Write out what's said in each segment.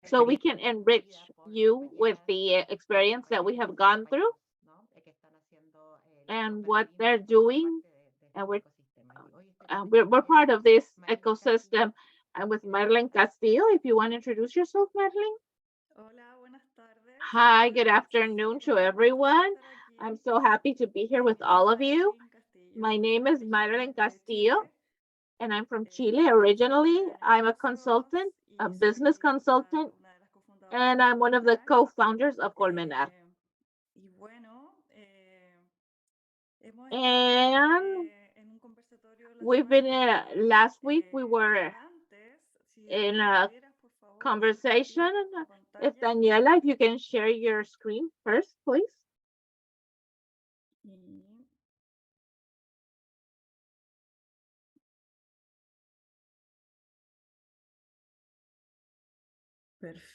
so we can enrich you with the experience that we have gone through and what they're doing. And we're part of this ecosystem. I'm with Madeline Castillo. If you want to introduce yourself, Madeline. Hola, buenas tardes. Hi, good afternoon to everyone. I'm so happy to be here with all of you. Madeline Castillo. My name is Madeline Desde Castillo, Chile. and I'm from Chile originally. I'm a Somos dos consultant, a y business soy consultant, una de las cofundadoras and de I'm one of the Colmenar. co-founders of Colmenar. Y bueno, hemos estado And en un conversatorio la we've semana been anterior, last week we pero were antes, si in me a pudieras por favor conversation. compartir tu If pantalla. Daniela, if you can share your screen first, please. Y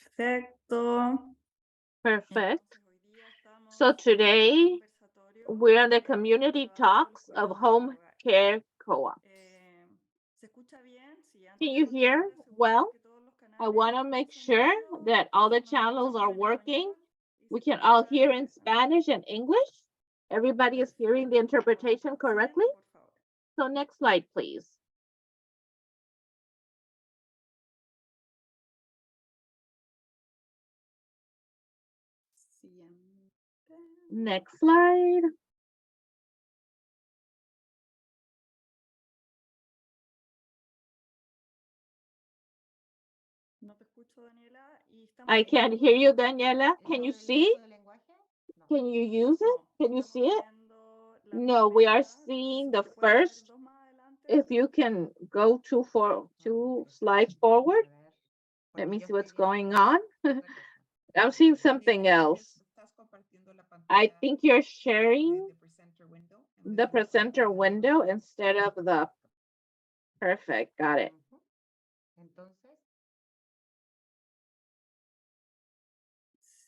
perfecto. Perfect. Entonces hoy día estamos So en un today conversatorio we're on the para community trabajar con los talks of cuidadores del home hogar. care co-ops. ¿Se escucha bien? Sí, Can antes de you hear continuar, asegúrate well? que todos los I canales want to estén make sure encendidos, that all the nos channels escuchamos are en working. español y We se can all escucha hear en in inglés. Spanish and English. Everybody is hearing the Perfecto. interpretation correctly. Siguiente, por favor. So next slide, please. Siguiente. Next slide. No te escucho, Daniela, y estamos I can't viendo hear you, Daniela. Can you see? Can you use it? No, Can you estamos see it? viendo la No, we are primera. No sé seeing si the te puedes mover first. dos más adelante. If you can go two slides forward. Let me see what's going on. I'm seeing something else. I think you're sharing the presenter window instead of the perfect. Got it.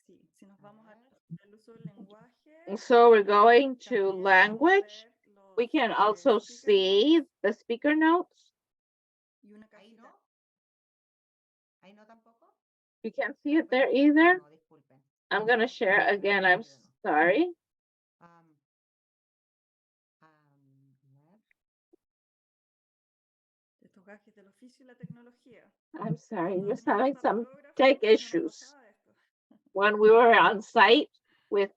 Sí, si nos vamos al uso del lenguaje, So we're going to también podemos language. ver We los can also speaker see notes the speaker notes. y una cajita. You can't see it there either. I'm going to share again. I'm sorry. Estos gajes del oficio y la tecnología. I'm sorry. Cuando Just teníamos having some tech tamarógrafo no nos issues. pasaba esto. When we were on site with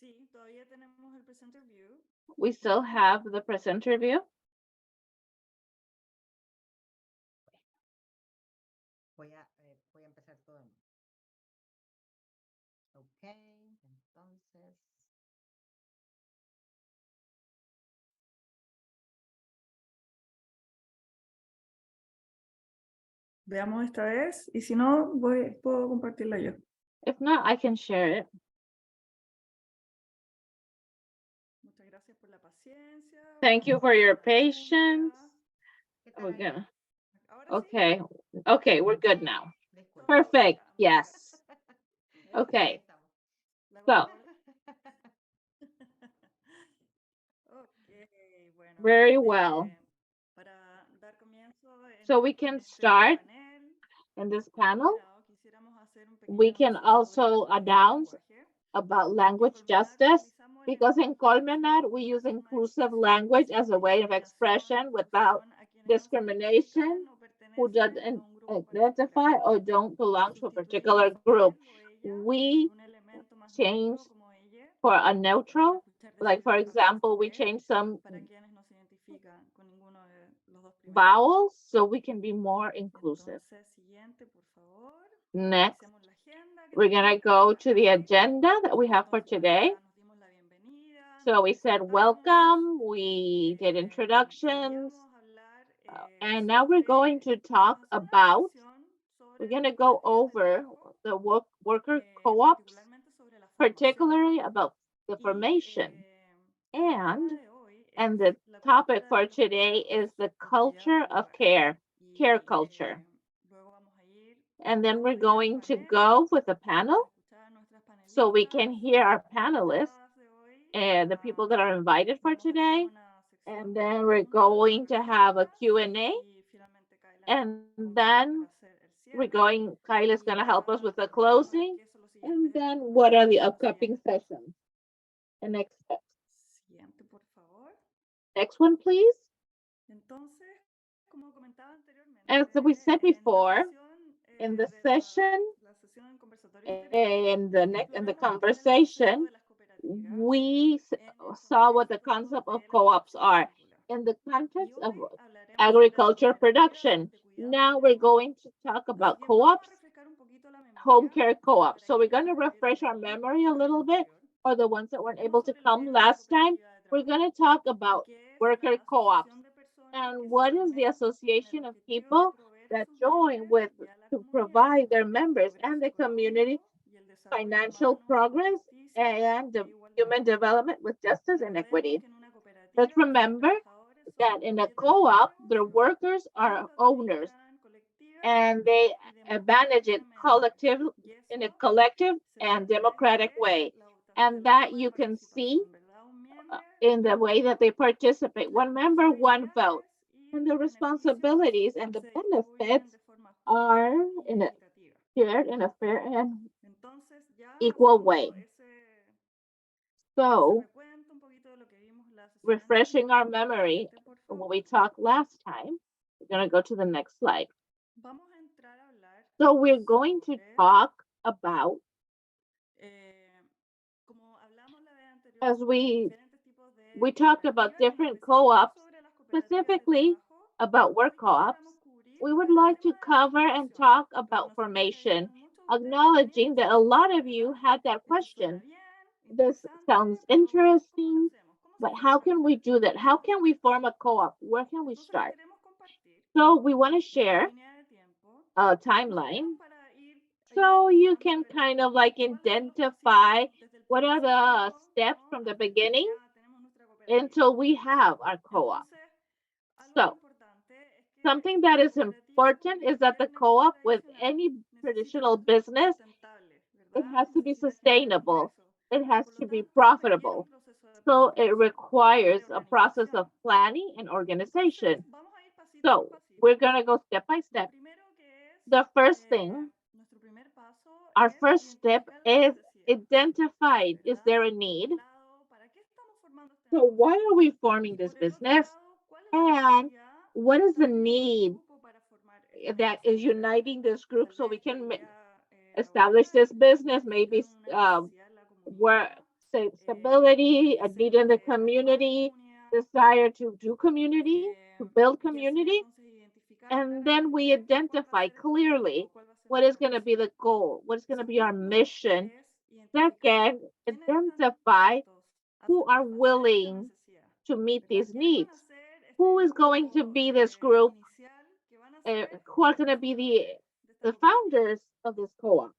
Sí, todavía tenemos el presenter view. we still have the presenter view. Veamos esta vez y si no, puedo compartirla yo. If not, I can share it. Muchas gracias por la paciencia. Thank you for your patience. We're gonna. Okay. Okay, we're good now. Perfect. Yes. Okay. So Okay, bueno, very well. para dar comienzo So we can este start panel, in this por un panel. lado, quisiéramos hacer un pequeño We can anuncio sobre also el uso del announce lenguaje. about En language Colmenar justice utilizamos el because in lenguaje Colmenar inclusivo we como use forma de inclusive expresión language sin as a way of discriminación o expression without exclusión a quienes no se discrimination identifican o who pertenecen a doesn't un grupo particular. identify or don't belong to a particular Sustituimos group. él o ella We por un elemento más change neutro como ella. for a Van a neutral, escuchar like decir for la palabra example, we usted change some para quienes no se identifican con ninguno de los dos primeros. vowels so we can be more inclusive. Entonces, siguiente, por favor. Next, Revisemos la agenda que we're going to go to the agenda that we have for Entonces, bueno, today. ya nos dimos la bienvenida, So nos we said presentamos. welcome, we did introductions, Queríamos hablar and now we're sobre going to talk hacer una about, reflexión we're sobre going las to go cooperativas de over trabajo, the worker co-ops, particularmente sobre la formación. particularly about the Y formation. el tema And de hoy and es the la topic cultura de for los today cuidados, is the los cuidados culture del of hogar. care Y culture. luego vamos a ir And then we're primero al going to panel go with a para panel escuchar a nuestras so we panelistas, can hear our las panelists invitadas de hoy. and the people that are invited for Vamos a tener today. una sección And de then we're preguntas y going to have a respuestas Q&A. y finalmente cae And then we're going, Kyla's going to help us with the closing. And then what are the upcoming sessions? The next steps. Siguiente, por favor. Next one, please. Entonces, como comentaba anteriormente, As en we la said sesión before, in the de session, la sesión en conversatorio anterior, in the exploramos un poquito el concepto conversation, de las cooperativas we en el saw what the contexto concept of de la co-ops producción are agrícola. in the Y context of hoy hablaremos sobre las agriculture cooperativas production. de cuidados Now we're intestinales. going to talk Así about que vamos a co-ops, refrescar un poquito la home memoria care para co-ops. So we're aquellos going to que refresh our pudieron memory a faltar little al bit, anterior. or the ones that weren't Hablemos able to sobre lo come que es una last time. cooperativa de We're trabajo going to talk y about qué es worker la co-ops asociación de personas que and se what is the unen con el association of objetivo de people proveer a that sus join miembros with y a la to comunidad provide their el members and progreso the community económico y el desarrollo financial humano con progress justicia and e igualdad. human development with justice and Recordemos equity. que en una Let's cooperativa los remember trabajadores that son in a propietarios del co-op, the negocio workers y are lo owners administran and colectivamente they y manage it democráticamente. Y in a eso collective se and ve a través democratic de way. And la that toma de you can see participación, ¿verdad? Un miembro, in the way that they participate. las One member, one vote. responsabilidades y And the los beneficios responsibilities and the se distribuyen benefits de forma are justa y in a, equitativa. shared in a fair and Entonces, ya equal way. haciendo ese So, recuento un poquito de lo que vimos la sesión refreshing anterior, our memory siguiente, por from what favor. we talked last time, we're going to go to the next slide. Vamos a entrar a hablar So, we're going to sobre, talk about, como hablamos la vez anterior, as sobre los diferentes tipos we de talked about cooperativas, en different específico co-ops, sobre las cooperativas de specifically trabajo. about work Hoy co-ops. quisiéramos cubrir We would el like to tema de la cover and formación, talk porque about nosotros sé que formation, muchos de ustedes también acknowledging that a hicieron lot esto, of you ¿verdad? had that Esto suena question. bien, This interesante, sounds pero ¿cómo lo interesting, hacemos? ¿Cómo se but how forma? can we do that? How can we form a co-op? Where can we Entonces les start? queremos compartir So we want to una share línea de tiempo, a más o menos timeline para ir so you identificando, can ¿verdad? kind of like ¿Cuáles son los pasitos identify desde el what are the principio, steps ¿no? from the Hasta que beginning ya tenemos nuestra cooperativa? until we have our co-op. Entonces, algo So importante es que something that la is cooperativa, como important is that cualquier the negocio co-op with tradicional, any necesita traditional ser business, sustentable, it ¿verdad? has to be Necesita generar sustainable. ingresos It y has por lo to be tanto requiere un profitable. proceso de So it planificación y requires de a process of organización. planning and Entonces, organization. vamos a ir pasito por So we're pasito. going to go step by Lo step. primero que es, The first thing, nuestro primer paso our es first step identificar la is necesidad, identified. Is ¿verdad? there a Por need? un lado, ¿para qué estamos formando este So why negocio? are we Y forming this por el otro business? lado, ¿cuál es la And necesidad what que is está the uniendo al need grupo para formar esta that nueva is cooperativa? uniting this group Tal so we vez can estabilidad establish laboral, this business, maybe identificaron una necesidad en la work comunidad, stability, el a need in deseo the de ayudar a la community, comunidad, desire to do community, to build y así community. entonces identificar And then we claramente cuál va a identify ser este objetivo, clearly cuál va a ser what is nuestra going to be misión. the goal, what is going to be our Segundo mission. es identificar Second, quiénes están identify dispuestos a who are satisfacer esta willing necesidad, to meet ¿verdad? these ¿Quiénes van a needs. ser este Who is going to grupo be this group? inicial que van a ser Who are going los to be fundadores de esta the cooperativa? founders of this co-op?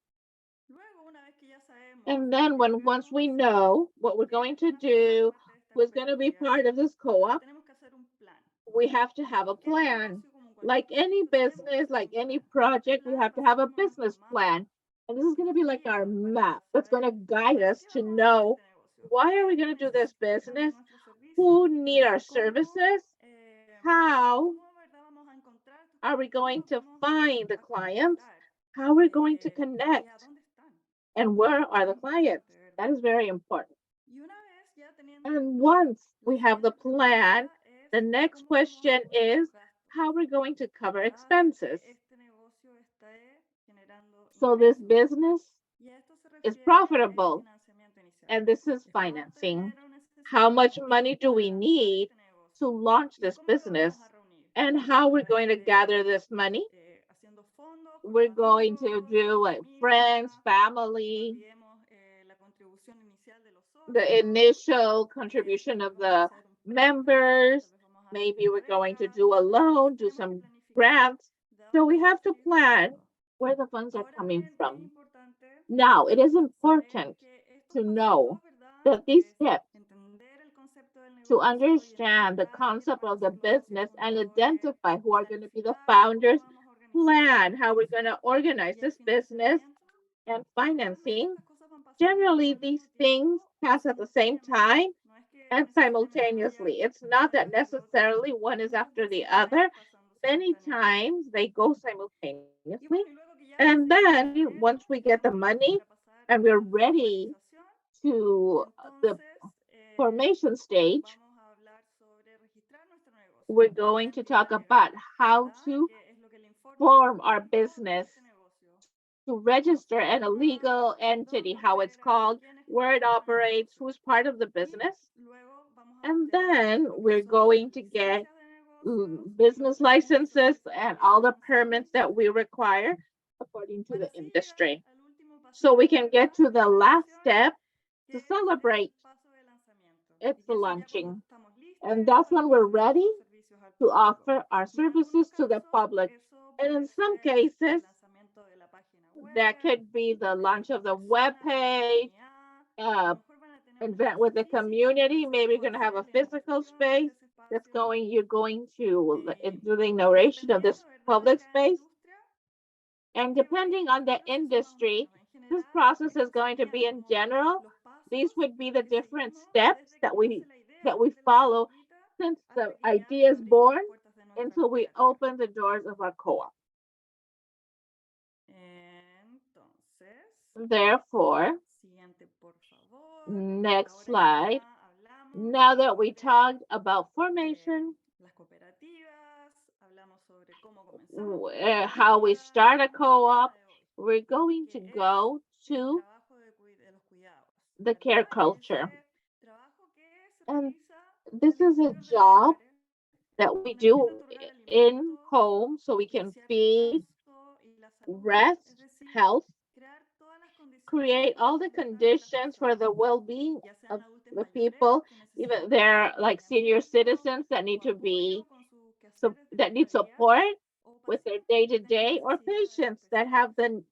Luego, una vez que ya sabemos, And then ya once logramos we saber know what we're going quiénes to van a formar do, parte de esta who's going to be cooperativa, part of this ahora co-op, tenemos que hacer un plan. we have to Como have a cualquier plan. negocio, como cualquier Like any proyecto, tenemos que business, hacer like un any plan. Y este project, we plan have va to a have ser a como nuestro business mapa plan. And this is y going to be nos like our guía para map that's going to saber guide para us qué to vamos a hacer know este negocio, why are we quién going to do this necesita business, nuestros servicios who need our y services, how cómo ¿verdad? Vamos a encontrar a estos are we clientes, cómo going los to vamos find the a clients, contactar how we're going to y a connect, dónde están. and where are Muy the clients. importante, That ¿verdad? is very important. Y una vez ya teniendo el And plan, once la we have the siguiente plan, pregunta es the next cómo vamos a question cubrir is los gastos how we're going to cover para hacer expenses. que este negocio esté generando So this ingresos. business Y a esto se is refiere el profitable, financiamiento inicial. and this is Es cuánto financing. dinero How much necesitamos money do para we lanzar need este to negocio launch y this cómo lo business? vamos a reunir. And A how we're going través to gather de this money? haciendo fondos con los We're going to amigos, con do la like friends, familia. No family, olvidemos la contribución inicial de los the socios. initial Tal contribution vez of vamos a the hacer un préstamo, members. tal vez vamos a Maybe recibir we're going to becas. do a loan, Entonces do tenemos que some planificar grants. de So dónde we van a have to salir los plan fondos. where the funds are Ahora coming bien, es from. importante Now, it is saber important que estos to pasitos, know ¿verdad? that these Es steps entender el concepto del to negocio, understand the identificar quiénes concept van a of the ser los socios business and fundadores, identify who are going to be the planificar cómo founders, vamos a organizar este plan how we're going negocio to organize y el this business financiamiento. and Normalmente financing. estas cosas van pasando como Generally, al these mismo things tiempo o pass at the same simultáneamente. time No es que and necesariamente vaya simultaneously. It's uno not that detrás del otro, necessarily one is muchas after the veces van a other. ir pasando many times they go simultaneously. Y bueno, y And luego que ya then nos once we inscribimos, get the tenemos money para pasar and we're a la ready formalización. to the Entonces, formation stage, vamos a hablar sobre registrar nuestro negocio, we're una going to talk entidad legal, about how ¿verdad? to Que es lo que le informa al form our departamento de business, este negocio. to register Cómo in a funciona, legal entity, dónde how it's opera, called, quiénes where it participan en el operates, negocio. who's part of the Y business. luego vamos a And obtener then lo que we're son las going to get licencias de negocios y los business permisos licenses que se and all requieren the en cada permits that industria we require according to para the así llegar industry. al último paso So we final, can get ¿verdad? to De the la last evaluación, step to que es el celebrate paso de lanzamiento. its Y eso ya cuando launching. estamos listos And that's para when we're ofrecer ready nuestros servicios al to público. offer our Y en algunos services to the casos, public. eso And in puede some ser el cases, lanzamiento de la página that web, could be the launch eventos of the web personas en la page, comunidad. A uh, lo mejor van a tener una event casa with the física que community. quizás Maybe you're going to have a ofrecer la physical inauguración space de ese that's espacio. going, you're going to do the Y inauguration of this dependiendo, ¿verdad?, de public cada space. industria, And este va a ir depending on un the proceso más o industry, menos. En this general, process is estos going to serían be in como general. los These pasos would be the que different seguimos steps desde que nace la idea that we de la follow cooperativita since the hasta que ya idea is abrimos las born puertas de nuestra until we cooperativa. open the doors of our co-op. Entonces, Therefore, siguiente, por favor. next Ahora que slide. ya hablamos Now that we sobre talked about formation, las cooperativas, hablamos sobre cómo comenzamos con una how we cooperativa, start a llegamos al co-op, tema de hoy, we're going to que es go el to trabajo de los cuidados, the care ¿verdad? culture. Ese trabajo que se And realiza this al is a interior de los job hogares, that con we el fin de do otorgar in alimentos, home so we can propiciar el feed, descanso y la salud, es rest, decir, health, crear todas las condiciones create para all el the bienestar de las conditions for the personas, well-being ya sean of adultos the mayores people, que even necesitan cuidado y they're like senior acompañamiento citizens that need o to be apoyo con sus quehaceres de that día need a día, support o with their pacientes que tengan day-to-day, or necesidades patients that have especiales. the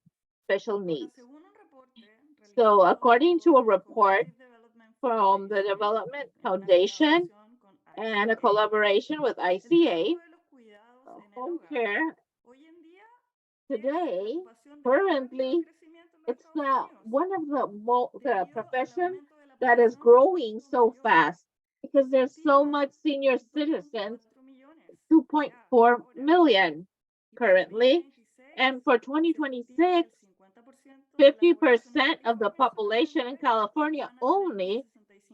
special Ahora, needs. según un reporte So realizado according to a por el report Cooperative Development from the Foundation Development en una Foundation colaboración con and a ICA, collaboration with el trabajo ICA, de los cuidados en el home hogar care hoy en día es la today, ocupación de mayor rápido currently, crecimiento en los it's Estados Unidos, one of the debido al professions aumento de la that is población de growing adultos so mayores fast because se there's so estima much senior en citizens, 2.4 millones ya 2.4 ahora. million Y para currently, 2026 and for se estima que 2026, el 50% de la población de 50% of the California population in solamente California van a tener más de only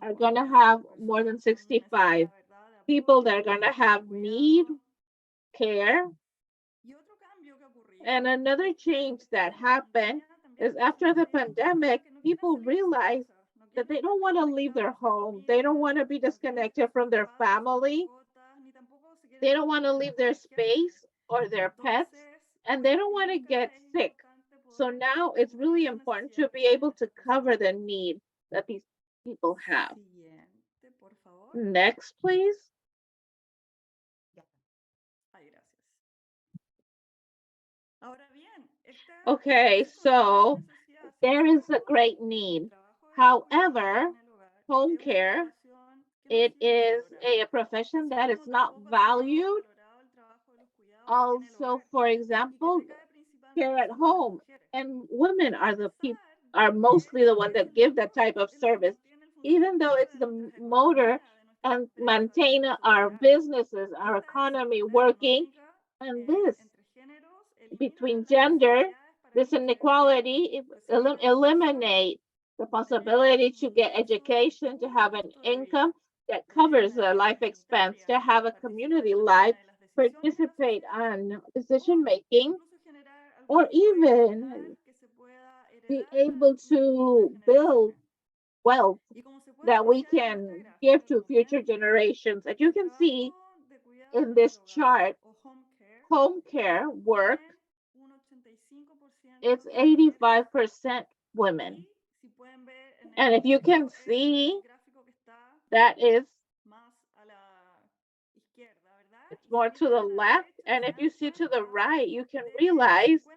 are 65 going to años. have more than Personas con una 65 necesidad, ¿verdad?, de people that apoyo, are going to have need cuidado. care. Y otro cambio que ha And ocurrido another es que change that después de la happened pandemia también is hay after una the serie de personas pandemic, que no quieren people salir de sus realized casas, no that quieren they estar don't want to leave desconectados their de su home. They don't familia, want to be no quieren dejar disconnected sus from their espacios, sus family. mascotas, ni tampoco se They quieren don't want to leave their contagiarse. space or their pets, Entonces, and they hoy don't want to nunca get es sick. importante So poder now it's cubrir really esas important to necesidades que be tienen able to estas cover personas. the need that these people have. Siguiente, por favor. Next, please. Ay, gracias. Ahora bien, Okay, existe una gran so necesidad, sin there is a embargo, great el need. trabajo de los cuidados However, en el hogar home es una care, ocupación que no ha it sido muy is valorada. a profession Así that is como not tampoco ha sido valued. valorado el trabajo de los cuidados en el Also, hogar for y que example, recae care principalmente at sobre las home, mujeres. and women A are the people pesar are de que mostly the one ese that give that motor type of es lo que service, mantiene el even though funcionamiento it's de the nuestras motor economías, de nuestras and empresas, de maintain nuestra our sociedad. businesses, our Esta economy desigualdad working, económica and this entre géneros elimina between las gender, posibilidades para this crecer, inequality recibir una educación, eliminate the mantener possibility un to get ingreso y education, to un buen have an costo de income vida, that tener covers una their vida life expense, comunitaria, to have a participar community en la life, toma de las decisiones de la participate sociedad on o decision making, incluso generar algún or tipo de even bienestar que se pueda be heredar a able las futuras to build generaciones. wealth Y como se puede that we apreciar en esta can give gráfica, to como future ven, generations. As you el can see trabajo de cuidados in en el this hogar chart, o home care home care work tiene un 85% is de mujeres 85% women. y si pueden ver en And el if you can centro es see, el gráfico que está that is, más a la izquierda, ¿verdad? it's Y si more to miran the a la left. derecha And se if dan you see to the cuenta right, you can de que el realize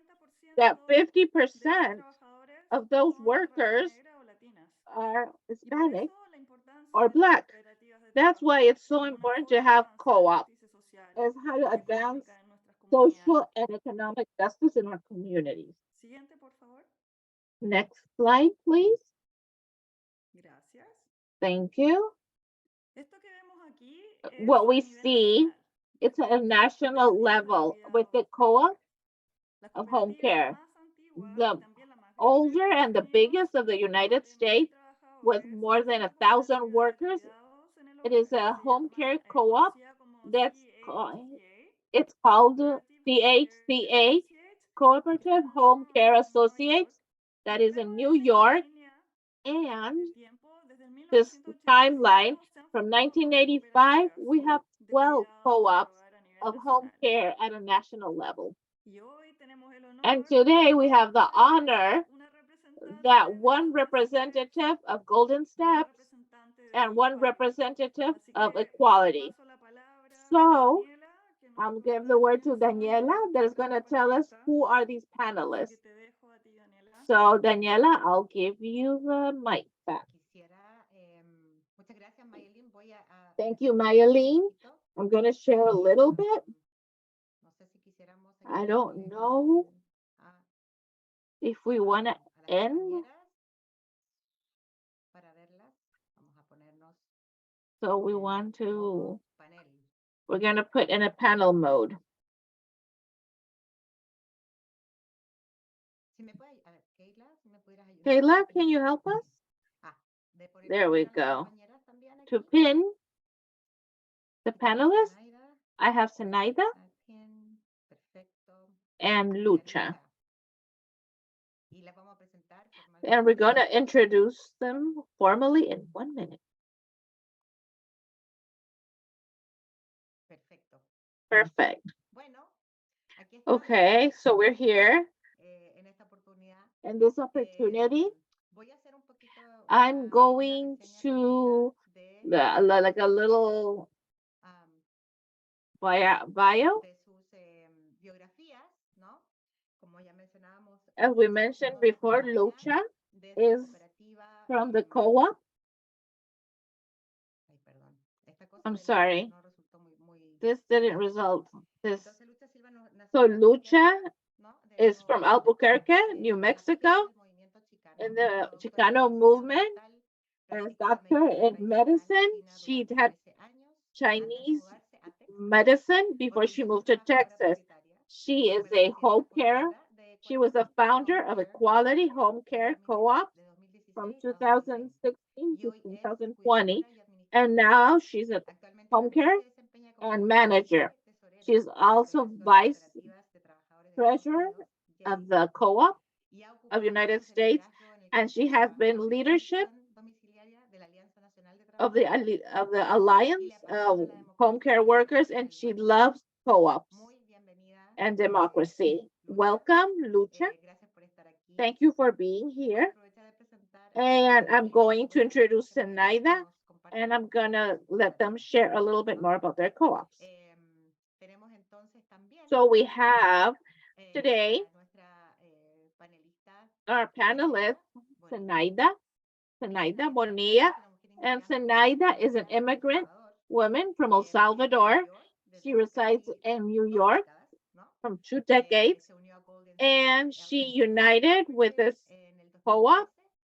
that 50% de esos 50% trabajadores of those son de raza workers negra o latinas. are Y por Hispanic eso la importancia or de las Black. cooperativas de That's why trabajo it's so como una important to forma de have avanzar la co-op, justicia social is how to y advance económica en nuestras comunidades. social and economic justice in our communities. Siguiente, por favor. Next slide, please. Gracias. Thank you. Esto que vemos aquí es What a we nivel see nacional. It's at a national level with the co-op of home care. The older and the biggest of the United States with more than 1,000 workers. It is a home care co-op that's it's called CHCA, Cooperative Home Care Associates, that is in New York. And this timeline from 1985, we have 12 co-ops of home care at a national level. And today we have the honor that one representative of Golden Steps and one representative of Equality. So I'm giving the word to Daniela that is going to tell us who are these panelists. So Daniela, I'll give you the mic back. Thank you, Mayelene. I'm going to share a little bit. I don't know if we want to end. So we want to, we're going to put in a panel mode. Kayla, can you help us? There we go. To pin the panelists, I have Zenaida and Lucha. And we're going to introduce them formally in 1 minute. Perfect. Okay, so we're here in this opportunity. I'm going to like a little bio. As we mentioned before, Lucha is from the co-op. I'm sorry. This didn't result. So Lucha is from Albuquerque, New Mexico, in the Chicano movement. As doctor in medicine, she had Chinese medicine before she moved to Texas. She is a home care. She was a founder of Equality Home Care Co-op from 2016 to 2020. And now she's a home care and manager. She's also vice treasurer of the co-op of United States, and she has been leadership of the Alliance of Home Care Workers, and she loves co-ops and democracy. Welcome, Lucha. Thank you for being here. And I'm going to introduce Zenaida, and I'm gonna let them share a little bit more about their co-ops. So we have today our panelist, Zenaida Bonilla. And Zenaida is an immigrant woman from El Salvador. She resides in New York from 2 decades. And she united with this co-op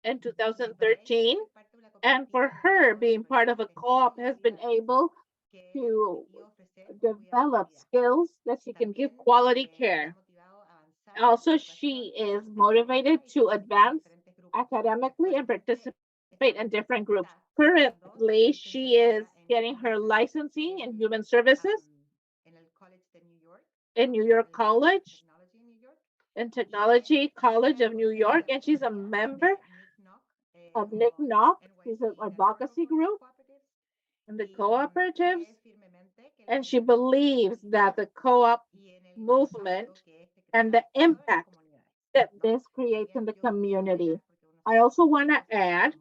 in 2013. And for her, being part of a co-op has been able to develop skills that she can give quality care. Also, she is motivated to advance academically and participate in different groups. Currently, she is getting her licensing in human services in New York College, in Technology College of New York, and she's a member of NICNOC. She's an advocacy group in the cooperatives, and she believes that the co-op movement and the impact that this creates in the community. I also want to add,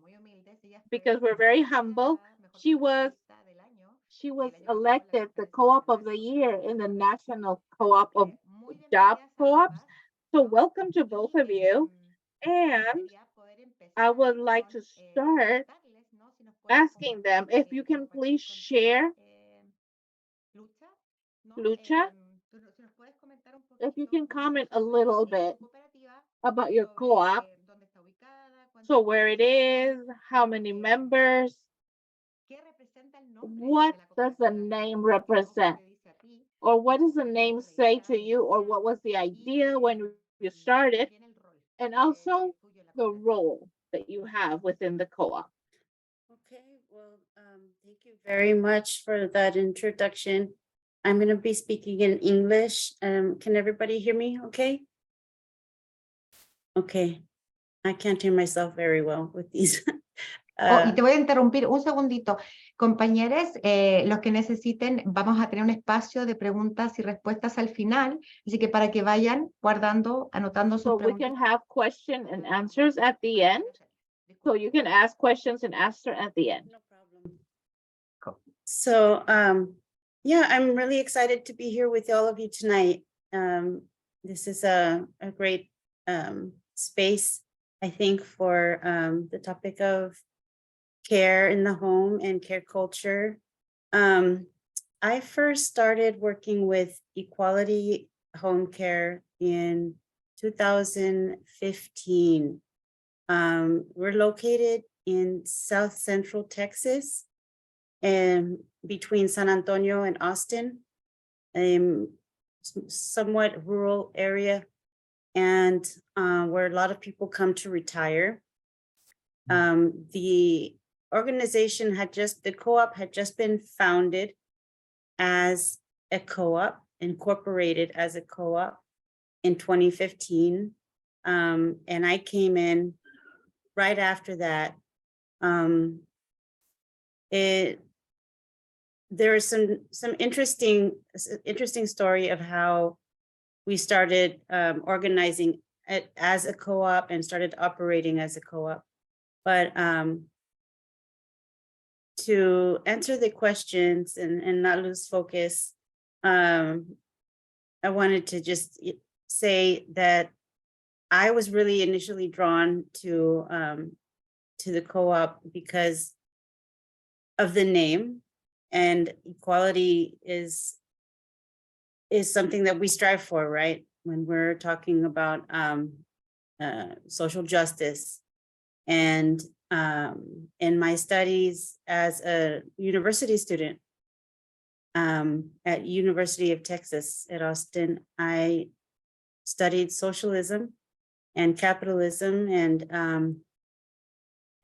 because we're very humble, she was elected the co-op of the year in the National Co-op of Job Co-ops. So welcome to both of you. And I would like to start asking them if you can please share, Lucha, if you can comment a little bit about your co-op. So where it is, how many members, what does the name represent? or what does the name say to you, or what was the idea when you started, and also the role that you have within the co-op. Okay, well, thank you very much for that introduction. I'm going to be speaking in English. Can everybody hear me okay? Okay, I can't hear myself very well with these. Oh, y te voy a interrumpir un segundito. Compañeros, los que necesiten, vamos a tener un espacio de preguntas y respuestas al final, así que para que vayan guardando, anotando sus So we preguntas. can have question and answers at the end. So you can ask questions and answer at the end. No problem. So, yeah, I'm really excited to be here with all of you tonight. This is a great space, I think, for the topic of care in the home and care culture. I first started working with Equality Home Care in 2015. We're located in South Central Texas, and between San Antonio and Austin, somewhat rural area, and where a lot of people come to retire. The organization the co-op had just been founded as a co-op, incorporated as a co-op in 2015. And I came in right after that. There is some interesting story of how we started organizing it as a co-op and started operating as a co-op. But to answer the questions and not lose focus, I wanted to just say that I was really initially drawn to the co-op because of the name, and equality is something that we strive for, right? When we're talking about social justice. And in my studies as a university student at University of Texas at Austin, I studied socialism and capitalism,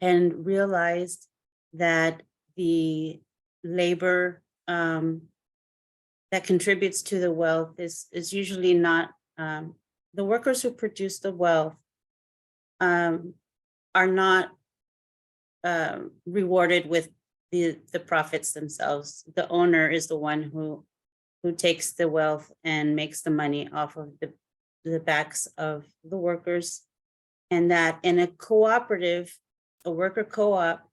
and realized that the labor that contributes to the wealth is usually not the workers who produce the wealth are not rewarded with the profits themselves. The owner is the one who takes the wealth and makes the money off of the backs of the workers. And that in a cooperative, a worker co-op,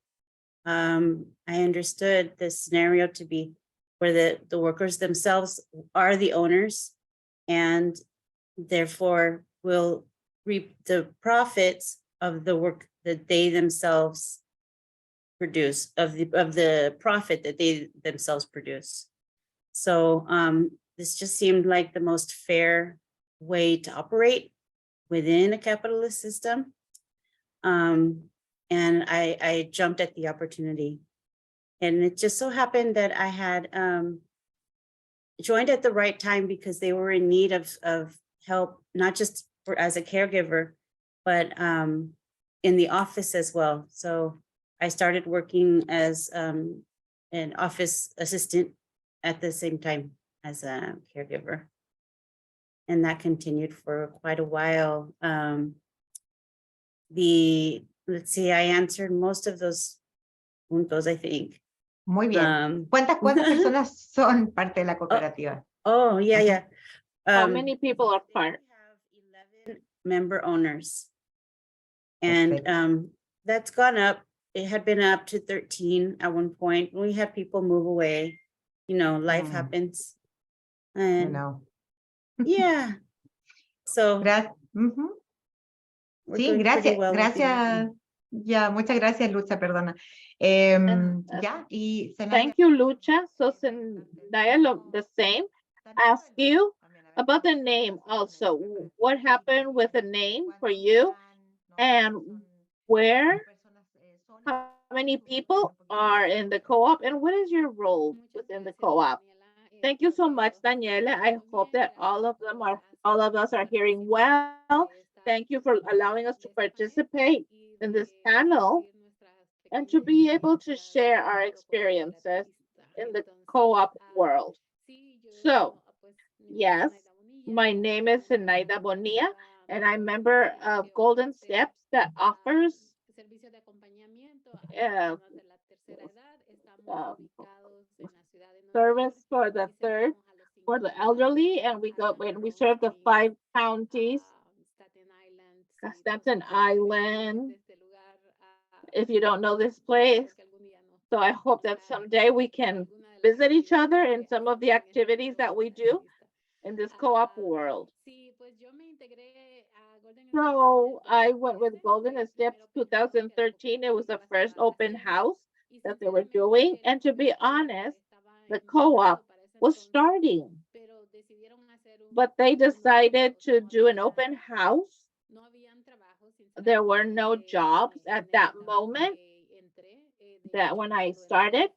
I understood the scenario to be where the workers themselves are the owners, and therefore will reap the profits of the work that they themselves produce, of the profit that they themselves produce. So this just seemed like the most fair way to operate within a capitalist system. And I jumped at the opportunity. And it just so happened that I had joined at the right time because they were in need of help, not just as a caregiver, but in the office as well. So I started working as an office assistant at the same time as a caregiver. And that continued for quite a while. Let's see, I answered most of those puntos, I think. Muy bien. ¿Cuántas personas son parte de la cooperativa? Oh, yeah, yeah. How many people are part? We have 11 member owners. And that's gone up. It had been up to 13 at one point. We had people move away. You know, life happens. And yeah. So sí, gracias, well gracias. Ya, muchas gracias, Lucha, perdona. Ya, y thank you, Lucha. So Dialogue the same. Ask you about the name also. What happened with the name for you, and where, how many people are in the co-op, and what is your role within the co-op? Thank you so much, Daniela. I hope that all of us are hearing well. Thank you for allowing us to participate in this panel and to be able to share our experiences in the co-op world. So, yes, my name is Zenaida Bonilla, and I'm member of Golden Steps that offers uh, um, service for the third for the elderly, and we go when we serve the 5 counties, Staten Island. If you don't know this place, so I hope that someday we can visit each other in some of the activities that we do in this co-op world. So I went with Golden Steps 2013. It was the first open house that they were doing. And to be honest, the co-op was starting, but they decided to do an open house. There were no jobs at that moment that when I started.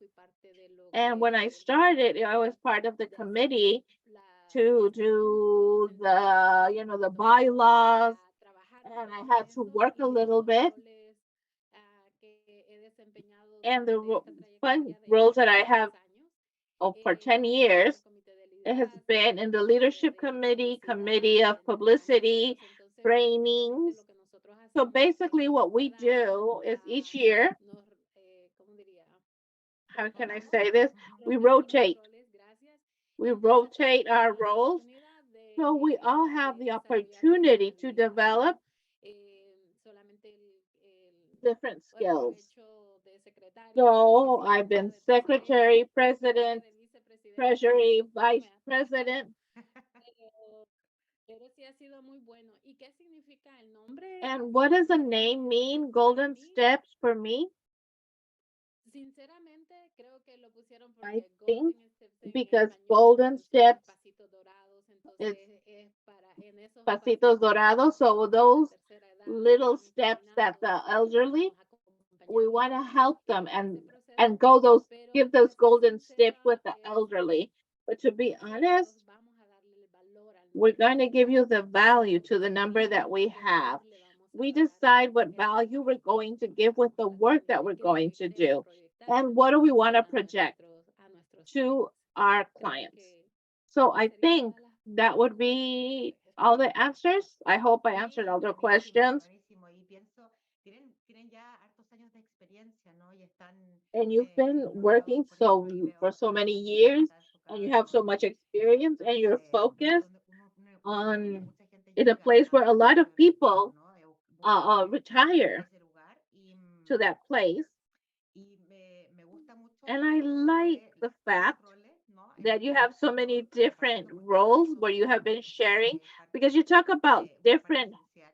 And when I started, I was part of the committee to do the bylaws, and I had to work a little bit. And the fun roles that I have for 10 years, it has been in the leadership committee, committee of publicity, trainings. So basically what we do is each year, how can I say this? We rotate. We rotate our roles. So we all have the opportunity to develop different skills. So I've been secretary, president, treasury, vice president. And what does the name mean? Golden Steps for me? I think because Golden Steps is pasitos dorados. So those little steps that the elderly, we want to help them and go those give those golden steps with the elderly. But to be honest, we're going to give you the value to the number that we have. We decide what value we're going to give with the work that we're going to do. And what do we want to project to our clients? So I think that would be all the answers. I hope I answered all the questions. Buenísimo. Y pienso, tienen ya hartos años de experiencia, ¿no? Y están And you've been involucrados, working por eso for creo, so many en years, esta época and you de have so COVID. much experience, and you're Entonces, focused donde uno ve que on mucha gente in a llega place where a a lot of buscar trabajo, people ¿no? Busca retire ese lugar to that place. y me gusta mucho And que I tú like the tantos fact roles, ¿no? that you Que has have so tenido many como different parte como roles esposo, where you have been entonces sharing, parte because you talk about muy parte different esencial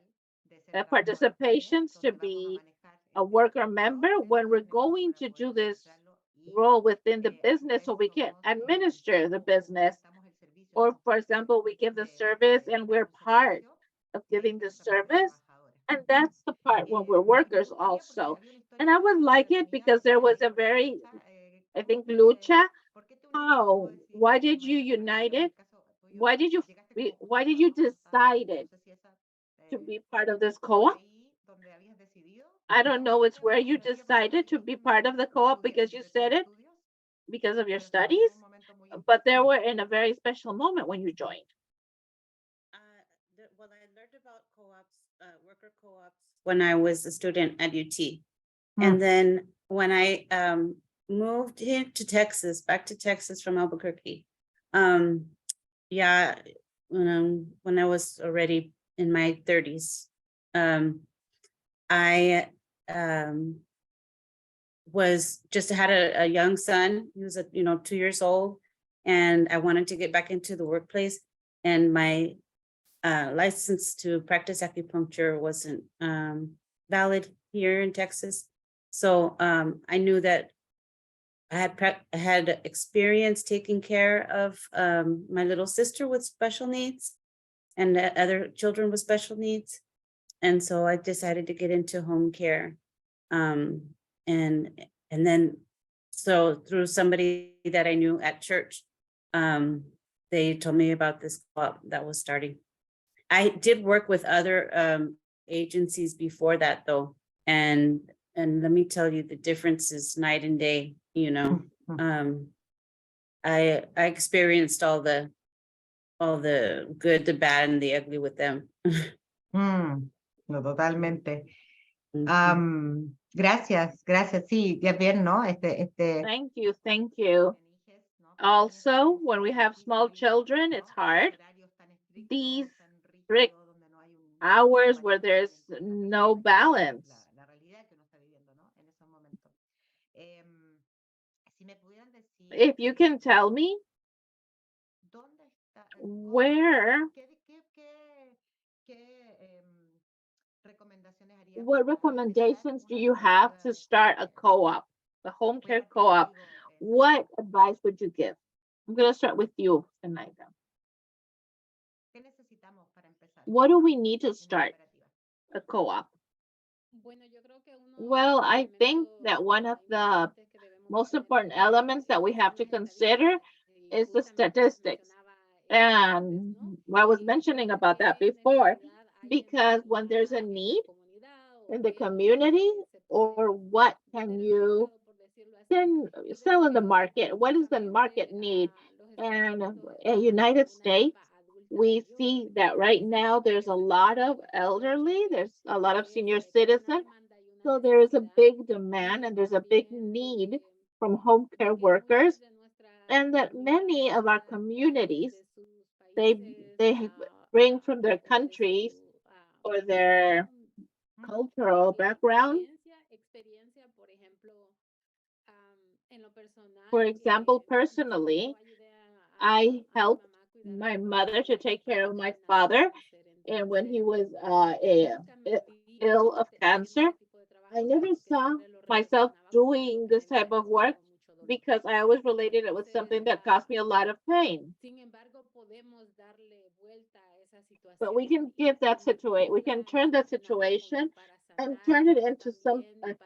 de ser trabajador también, participations to donde vamos a be manejar a el worker negocio member when dentro we're del negocio going para to poder do this administrarlo y role within the a su business vez so we can somos administer the o business. prestamos el servicio, Or, somos for parte example, we give the service de and dar we're un part servicio of de giving the nuestra parte service. trabajadora. And that's the part when we're Me workers gustaría porque also. había una And I historia would bien like it entretenida because there was a con la very, lucha. I ¿Cómo think, fue? lucha. ¿Por qué te uniste? ¿Cómo How? Why decidiste did you unirte? Por unite ejemplo, en it? el caso tuyo, llegaste como Why did junto, you ¿no? decide No it sé si esa to eh, be part of this fue co-op? ahí donde habías decidido. I don't know. It's Creo where que you sí, porque me decided to be dijiste part of the co-op because you de tus said it estudios, because of your pero estamos en studies, un momento muy but there importante. were in a very special moment when you joined. Well, I learned about co-ops, worker co-ops when I was a student at UT. And then when I moved here to Texas, back to Texas from Albuquerque, yeah, when I was already in my 30s, I was just had a young son. He was 2 years old, and I wanted to get back into the workplace. And my license to practice acupuncture wasn't valid here in Texas. So I knew that I had experience taking care of my little sister with special needs and other children with special needs. And so I decided to get into home care. And then so through somebody that I knew at church, they told me about this co-op that was starting. I did work with other agencies before that though. And let me tell you, the difference is night and day, you know. I experienced all the good, the bad, and the ugly with them. No, totalmente. Mhm. Gracias, sí, ya bien, ¿no? Thank you, thank you. Also, when we have small children, it's hard. These strict hours where there's no balance. If you can tell me where, what recommendations do you have to start a co-op, the home care co-op? What advice would you give? I'm going to start with you, Zenaida. What do we need to start a co-op? Well, I think that one of the most important elements that we have to consider is the statistics. And I was mentioning about that before, because when there's a need in the community, or what can you then sell in the market? What is the market need? And in United States, we see that right now there's a lot of elderly, there's a lot of senior citizens. So there is a big demand and there's a big need from home care workers, and that many of our communities, they bring from their countries or their cultural background. For example, personally, I helped my mother to take care of my father, and when he was ill of cancer, I never saw myself doing this type of work because I always related it with something that caused me a lot of pain. But we can give that situation, we can turn that situation and turn it into some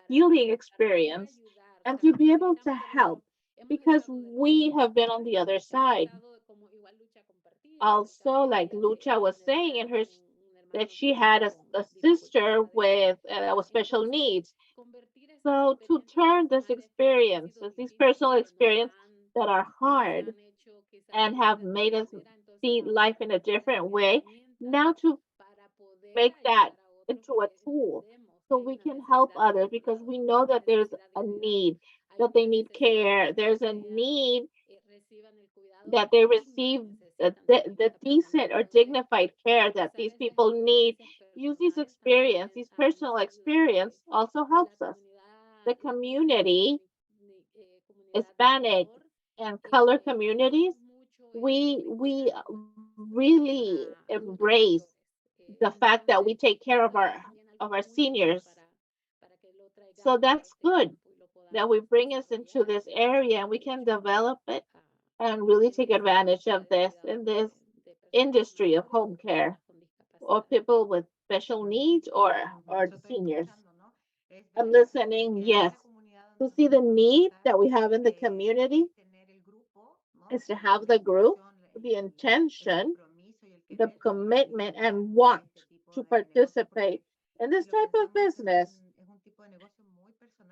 healing experience, and to be able to help, because we have been on the other side. Also, like Lucha was saying in her, that she had a sister with special needs. So to turn this experience, these personal experience that are hard and have made us see life in a different way, now to make that into a tool so we can help others, because we know that there's a need, that they need care, there's a need that they receive the decent or dignified care that these people need. Use this experience, these personal experience also helps us. The community, Hispanic and color communities, we really embrace the fact that we take care of our seniors. So that's good that we bring us into this area and we can develop it and really take advantage of this in this industry of home care, or people with special needs, or seniors. I'm listening, yes. To see the need that we have in the community is to have the group, the intention, the commitment, and want to participate in this type of business.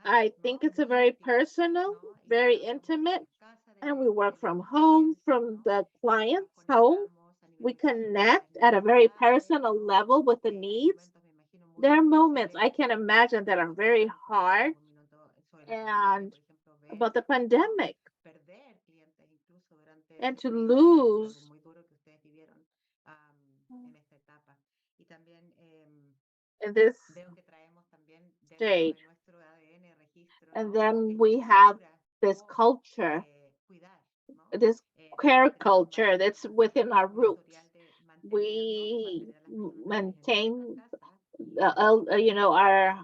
I think it's a very personal, very intimate, and we work from home, from the client's home. We connect at a very personal level with the needs. There are moments I can imagine that are very hard, and about the pandemic, and to lose in this state. And then we have this culture, this care culture that's within our roots. We maintain our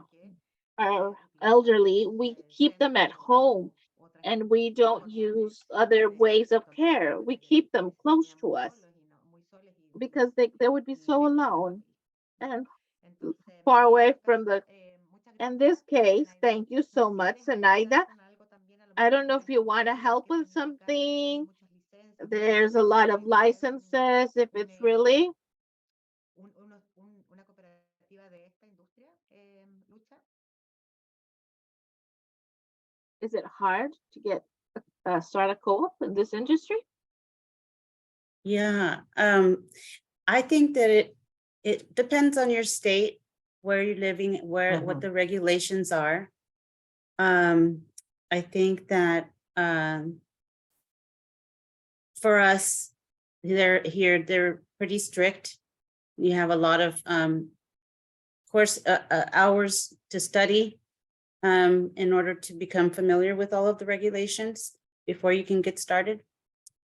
elderly, we keep them at home, and we don't use other ways of care. We keep them close to us because they would be so alone and far away from the. In this case, thank you so much, Zenaida. I don't know if you want to help with something, there's a lot of licenses, if it's really, una cooperativa de esta industria, Lucha? is it hard to get start a co-op in this industry? Yeah, I think that it depends on your state, where you're living, what the regulations are. I think that for us, they're pretty strict. You have a lot of course hours to study in order to become familiar with all of the regulations before you can get started.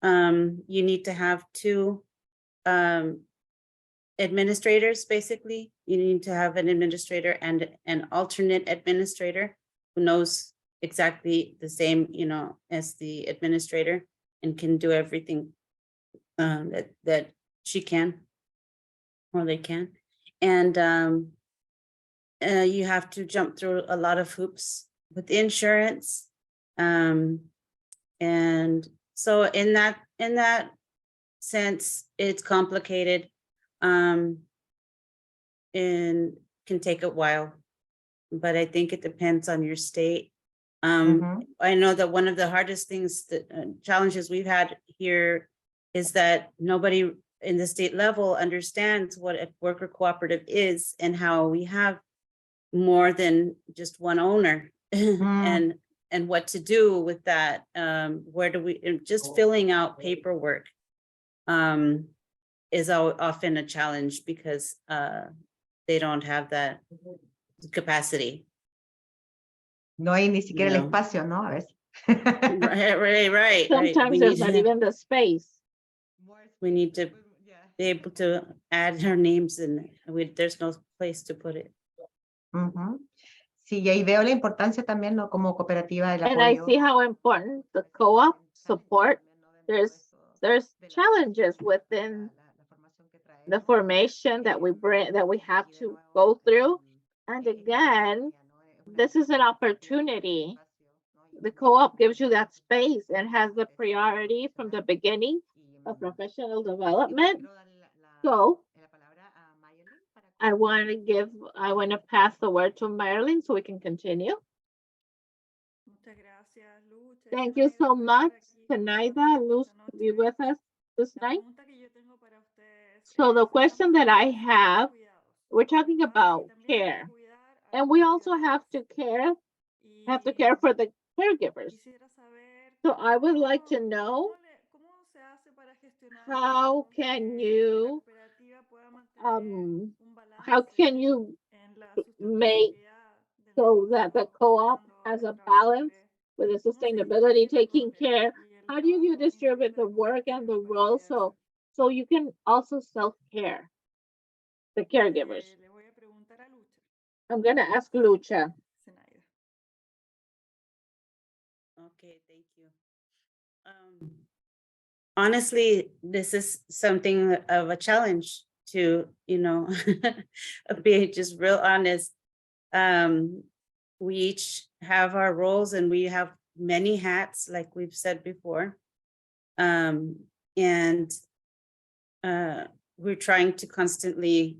You need to have two administrators, basically. You need to have an administrator and an alternate administrator who knows exactly the same, as the administrator and can do everything that she can or they can. And you have to jump through a lot of hoops with insurance. And so in that sense, it's complicated and can take a while, but I think it depends on your state. I know that one of the hardest things, challenges we've had here is that nobody in the state level understands what a worker cooperative is and how we have more than just one owner and what to do with that. Where do we, just filling out paperwork is often a challenge because they don't have that capacity. No hay ni siquiera el No. espacio, ¿no? A veces. Right. Sometimes there's not even the space. We need to be able to add our names and there's no place to put it. Sí, y ahí veo la importancia también, ¿no? Como cooperativa del And I apoyo. see how important the co-op support. There's challenges within the formation that we bring, that we have to go through. And again, this is an opportunity. The co-op gives you that space and has the priority from the beginning of professional development. So I want to pass the word to Marilyn so we can continue. Muchas gracias, Lucha. Thank you so much, Tenaida, Luz, to be with us this night. So the question that I have, we're talking about care, and we also have to care for the caregivers. So I would like to know, how can you make so that the co-op has a balance with the sustainability, taking care? How do you distribute the work and the role so you can also self-care the caregivers? I'm gonna ask Lucha. Okay, thank you. Honestly, this is something of a challenge to, be just real honest. We each have our roles and we have many hats, like we've said before. And we're trying to constantly,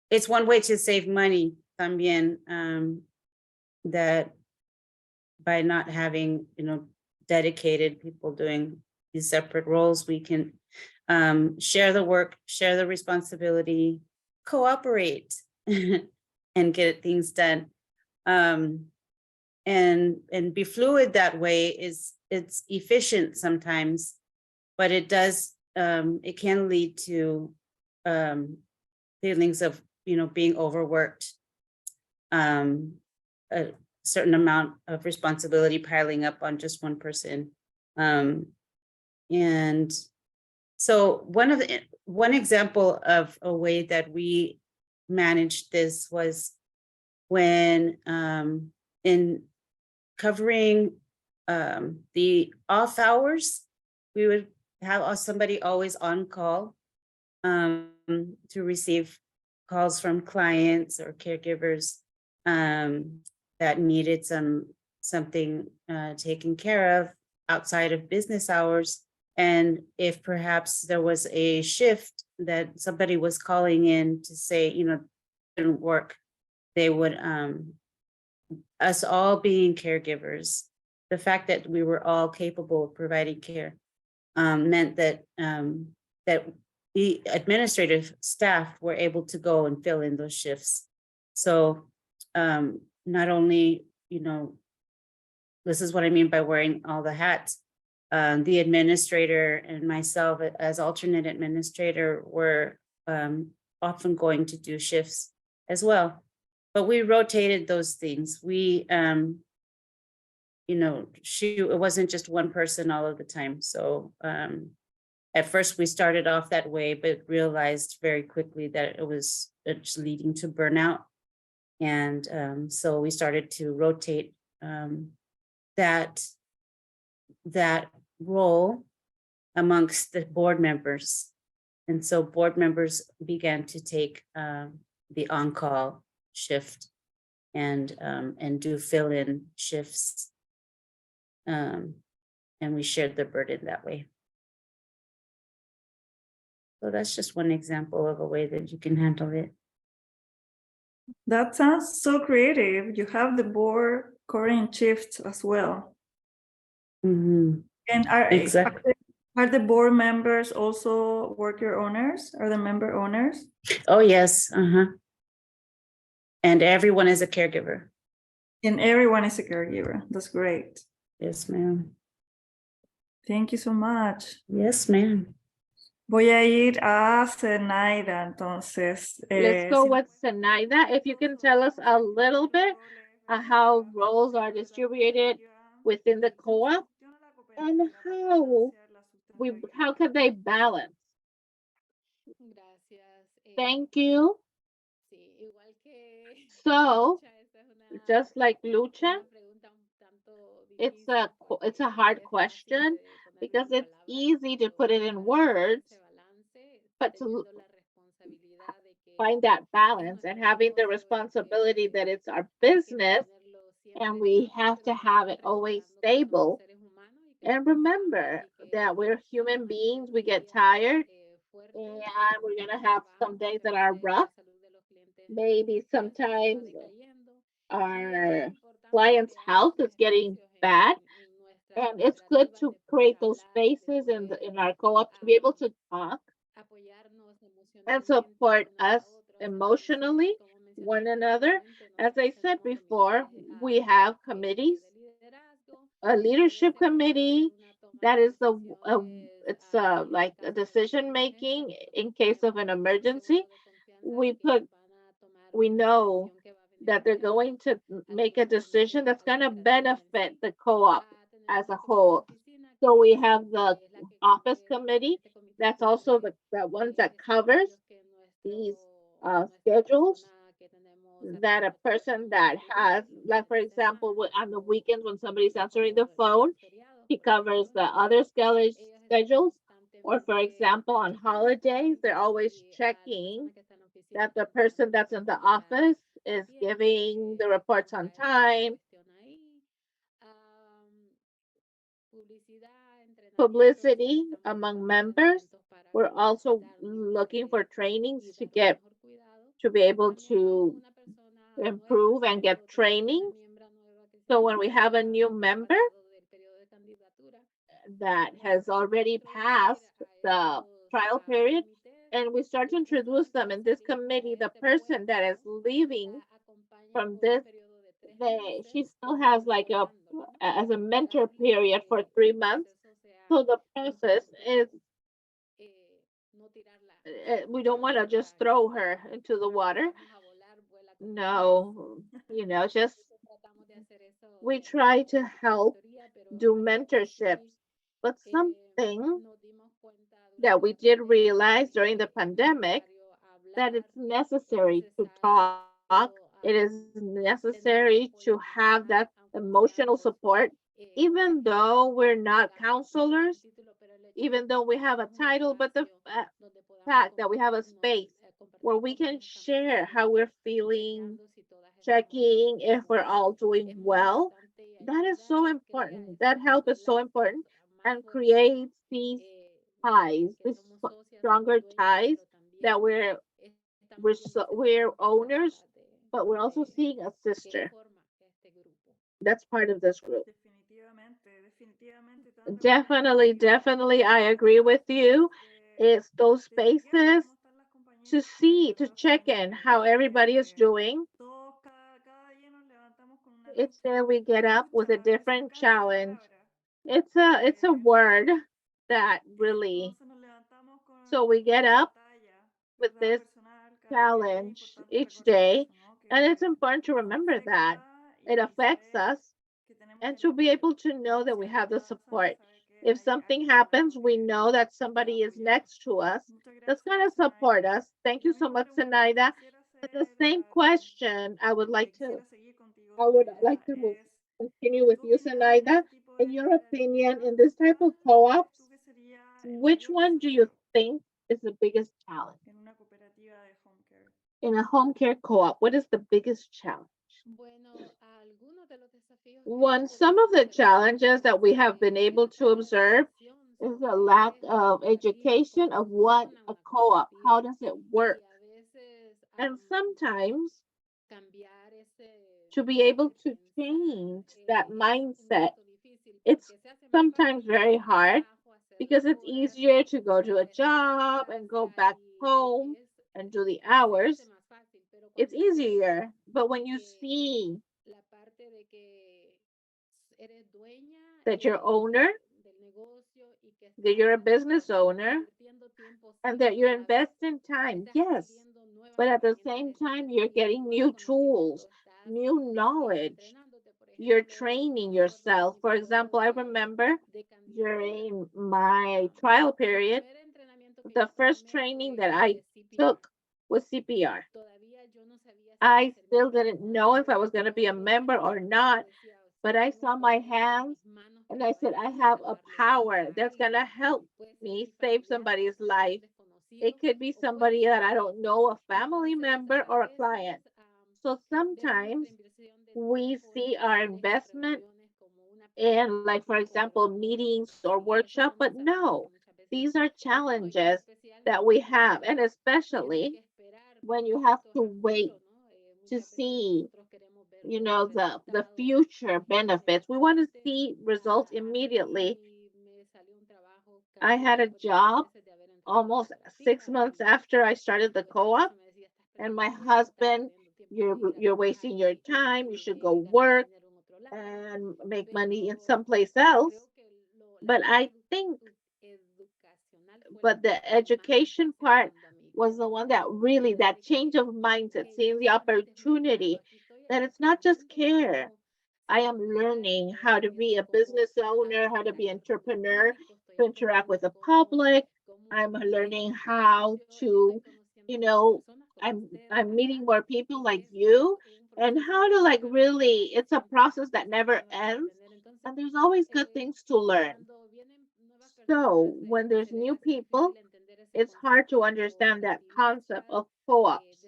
it's one way to save money también, that by not having, dedicated people doing these separate roles, we can share the work, share the responsibility, cooperate and get things done. And be fluid that way it's efficient sometimes, but it does, it can lead to feelings of, being overworked, a certain amount of responsibility piling up on just one person. And so one example of a way that we managed this was when in covering the off hours, we would have somebody always on call to receive calls from clients or caregivers that needed something taken care of outside of business hours. And if perhaps there was a shift that somebody was calling in to say, didn't work, they would, us all being caregivers, the fact that we were all capable of providing care, meant that, that the administrative staff were able to go and fill in those shifts. So, not only, this is what I mean by wearing all the hats. The administrator and myself as alternate administrator were, often going to do shifts as well. But we rotated those things. We, it wasn't just one person all of the time. So, at first we started off that way, but realized very quickly that it was just leading to burnout. And so we started to rotate, that role amongst the board members. And so board members began to take, the on-call shift and do fill-in shifts. And we shared the burden that way. So that's just one example of a way that you can handle it. That sounds so creative. You have the board covering shifts as well. Mhm. And Exactly. are the board members also worker owners? Are the member owners? Oh, yes. And everyone is a caregiver. And everyone is a caregiver. That's great. Yes, ma'am. Thank you so much. Yes, ma'am. Voy a ir a Zenaida, entonces. Let's go si- with Zenaida. If you can tell us a little bit how roles are distributed within the co-op and how can they balance? Thank you. So, just like Lucha, it's a hard question because it's easy to put it in words, but to find that balance and having the responsibility that it's our business and we have to have it always stable. And remember that we're human beings, we get tired, and we're going to have some days that are rough. Maybe sometimes our client's health is getting bad. And it's good to create those spaces in our co-op to be able to talk and support us emotionally, one another. As I said before, we have committees, a leadership committee that is it's like a decision making in case of an emergency. We know that they're going to make a decision that's going to benefit the co-op as a whole. So we have the office committee. That's also the ones that covers these schedules that a person that has, like for example, on the weekends when somebody's answering the phone, he covers the other schedules. Or for example, on holidays, they're always checking that the person that's in the office is giving the reports on time. Publicity among members. We're also looking for trainings to be able to improve and get training. So when we have a new member that has already passed the trial period and we start to introduce them in this committee, the person that is leaving from this, she still has like as a mentor period for 3 months. So the process is we don't want to just throw her into the water. No, just we try to help do mentorships. But something that we did realize during the pandemic that it's necessary to talk. It is necessary to have that emotional support, even though we're not counselors, even though we have a title, but the fact that we have a space where we can share how we're feeling, checking if we're all doing well, That is so important. That help is so important and creates these ties, these stronger ties that we're owners, but we're also seeing a sister. That's part of this group. Definitivamente, definitivamente, te das cuenta Definitely, definitely, I agree with you. It's those de chequear spaces cómo están las to compañeras, see, to ¿verdad? check in how everybody is doing. Todos, cada día nos levantamos con una It's there we get up with lucha, a a veces different cansa la challenge. palabra. It's a word that really, Entonces nos levantamos so con we get una up batalla, with ¿verdad? this Personal cada día. Y es challenge importante each recordar day. eso, ¿no? And it's Que important to nos remember that afecta it y affects saber us que tenemos and el to be apoyo. able to know ¿No? that Si we algo have the pasa, support. saber que If hay something alguien al happens, lado we know that que nos va somebody a is apoyar. next to us Muchas that's going gracias, to support Zenaida. us. Thank Y you la so misma much, pregunta que Zenaida. quisiera And the hacer, same question quisiera seguir contigo, I would like Zenaida, to es continue with tu you, opinión en Zenaida. este tipo In de your opinion, cooperatividad, in this type ¿cuál of crees co-ops, tú que sería el which mayor one do you desafío think is the biggest challenge? en una cooperativa de home care? In a home care co-op, what is the biggest challenge? One, some of the challenges that we have been able to observe is a lack of education of what a co-op, how does it work? And sometimes to be able to change that mindset, it's sometimes very hard because it's easier to go to a job and go back home and do the hours. It's easier. But when you see that you're owner, that you're a business owner, and that you're investing time, yes, but at the same time, you're getting new tools, new knowledge. You're training yourself. For example, I remember during my trial period, the first training that I took was CPR. I still didn't know if I was going to be a member or not, but I saw my hands and I said, I have a power that's going to help me save somebody's life. It could be somebody that I don't know, a family member or a client. So sometimes we see our investment in, like, for example, meetings or workshop, but no, these are challenges that we have. And especially when you have to wait to see, the future benefits. We want to see results immediately. I had a job almost 6 months after I started the co-op, and my husband, you're wasting your time. You should go work and make money in someplace else. But I think, but the education part was the one that really, that change of mindset, seeing the opportunity that it's not just care. I am learning how to be a business owner, how to be entrepreneur, to interact with the public. I'm learning how to, you know, I'm meeting more people like you and how to, like, really, it's a process that never ends and there's always good things to learn. So when there's new people, it's hard to understand that concept of co-ops,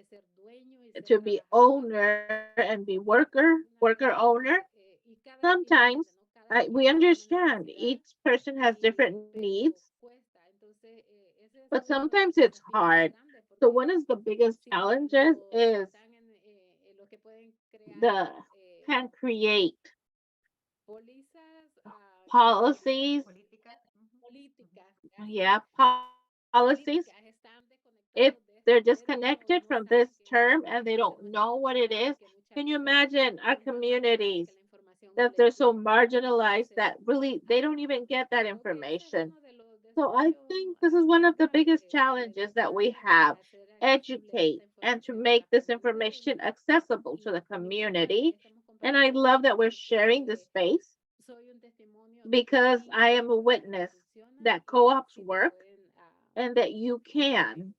to be owner and be worker owner. Sometimes we understand each person has different needs, but sometimes it's hard. So one of the biggest challenges is the can create policies, yeah, policies. If they're disconnected from this term and they don't know what it is, can you imagine our communities that they're so marginalized that really they don't even get that information? So I think this is one of the biggest challenges that we have, educate and to make this information accessible to the community. And I love that we're sharing this space because I am a witness that co-ops work and that you can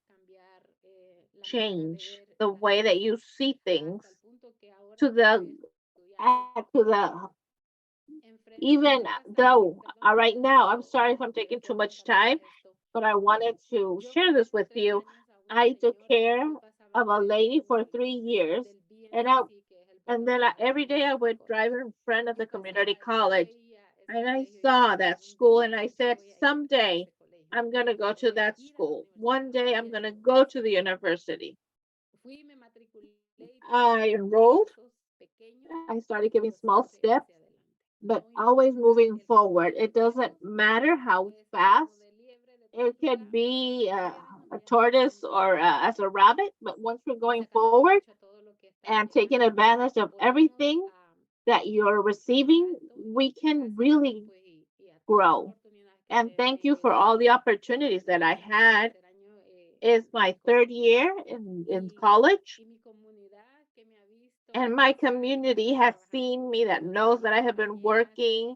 change the way that you see things to the even though right now, I'm sorry if I'm taking too much time, but I wanted to share this with you. I took care of a lady for 3 years, and And then every day I would drive in front of the community college. And I saw that school and I said, someday I'm going to go to that school. One day I'm going to go to the university. I enrolled. I started giving small steps, but always moving forward. It doesn't matter how fast. It could be a tortoise or as a rabbit, but once we're going forward and taking advantage of everything that you're receiving, we can really grow. And thank you for all the opportunities that I had. It's my third year in college, and my community has seen me, that knows that I have been working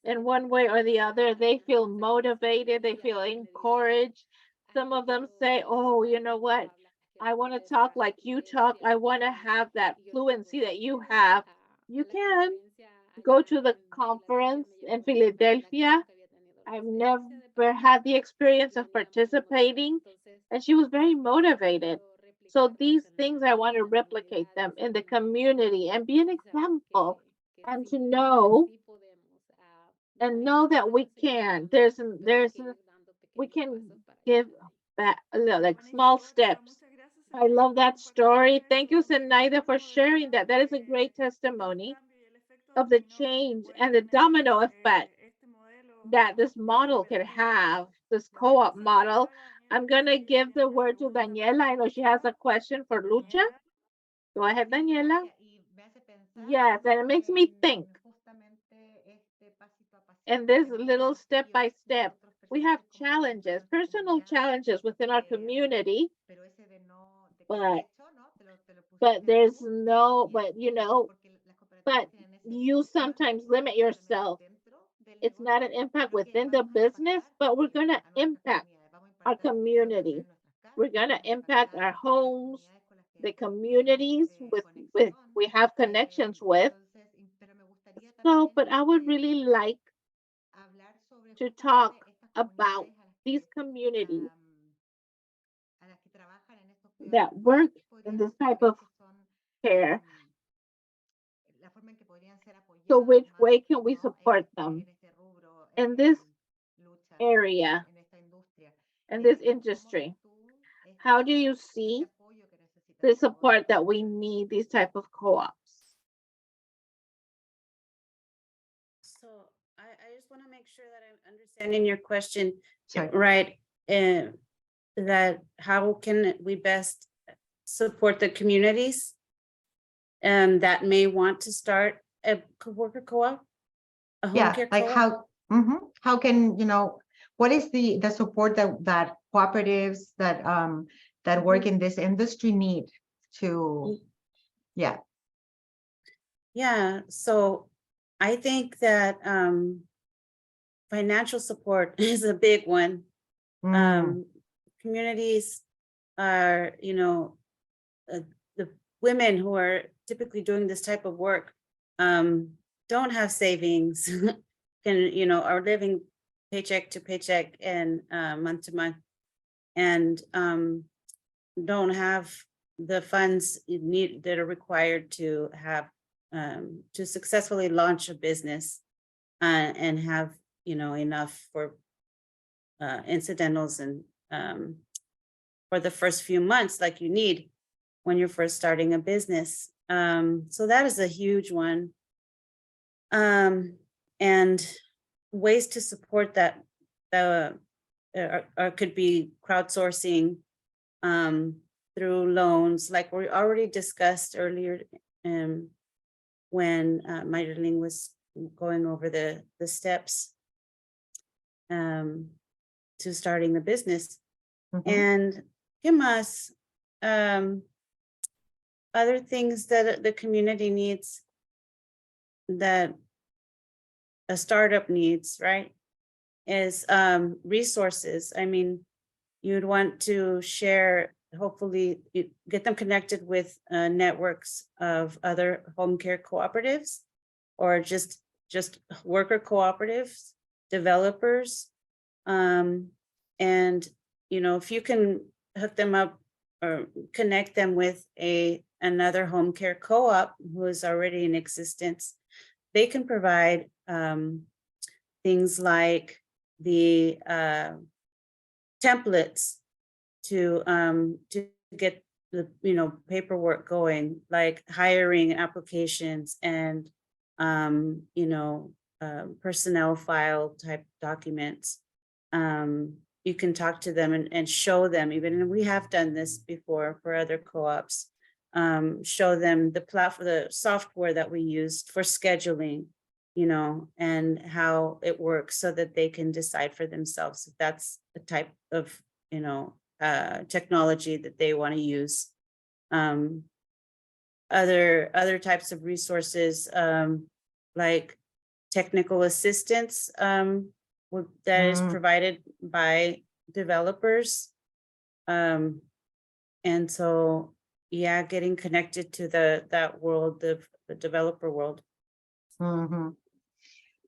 in one way or the other. They feel motivated, they feel encouraged. Some of them say, oh, you know what? I want to talk like you talk. I want to have that fluency that you have. You can go to the conference in Philadelphia. I've never had the experience of participating, and she was very motivated. So these things I want to replicate them in the community and be an example, and to know and know that we can. We can give back like small steps. I love that story. Thank you, Zenaida, for sharing that. That is a great testimony of the change and the domino effect that this model can have, this co-op model. I'm gonna give the word to Daniela. I know she has a question for Lucha. Go ahead, Daniela. Yes, and it makes me think. In this little step by step, we have challenges, personal challenges within our community, but there's no, but you sometimes limit yourself. It's not an impact within the business, but we're gonna impact our community. We're gonna impact our homes, the communities with we have connections with. So, but I would really like to talk about these communities that work in this type of care. So which way can we support them in this area, in this industry? How do you see the support that we need, these type of co-ops? So I just want to make sure that I'm understanding your question Sorry. right. That how can we best support the communities that may want to start a worker co-op, a home Yeah, care like co-op? how can, what is the support that cooperatives that work in this industry need to, yeah. Yeah, so I think that financial support is a big one. Communities are, the women who are typically doing this type of work don't have savings, are living paycheck to paycheck and month to month, and don't have the funds that are required to have to successfully launch a business and have enough for incidentals and for the first few months like you need when you're first starting a business. So that is a huge one. And ways to support that could be crowdsourcing through loans, like we already discussed earlier when Mayrlene was going over the steps to starting the business. And ¿qué más? Other things that the community needs, that a startup needs, right, is resources. I mean, you'd want to share, hopefully get them connected with networks of other home care cooperatives, or just worker cooperatives, developers. And if you can hook them up or connect them with another home care co-op who is already in existence. They can provide things like the templates to get the paperwork going, like hiring applications and personnel file type documents. You can talk to them and show them, even, and we have done this before for other co-ops, show them the platform, the software that we used for scheduling, and how it works so that they can decide for themselves if that's the type of, technology that they want to use. Other types of resources, like technical assistance, that is provided by developers. And so, yeah, getting connected to that world, the developer world. Mhm.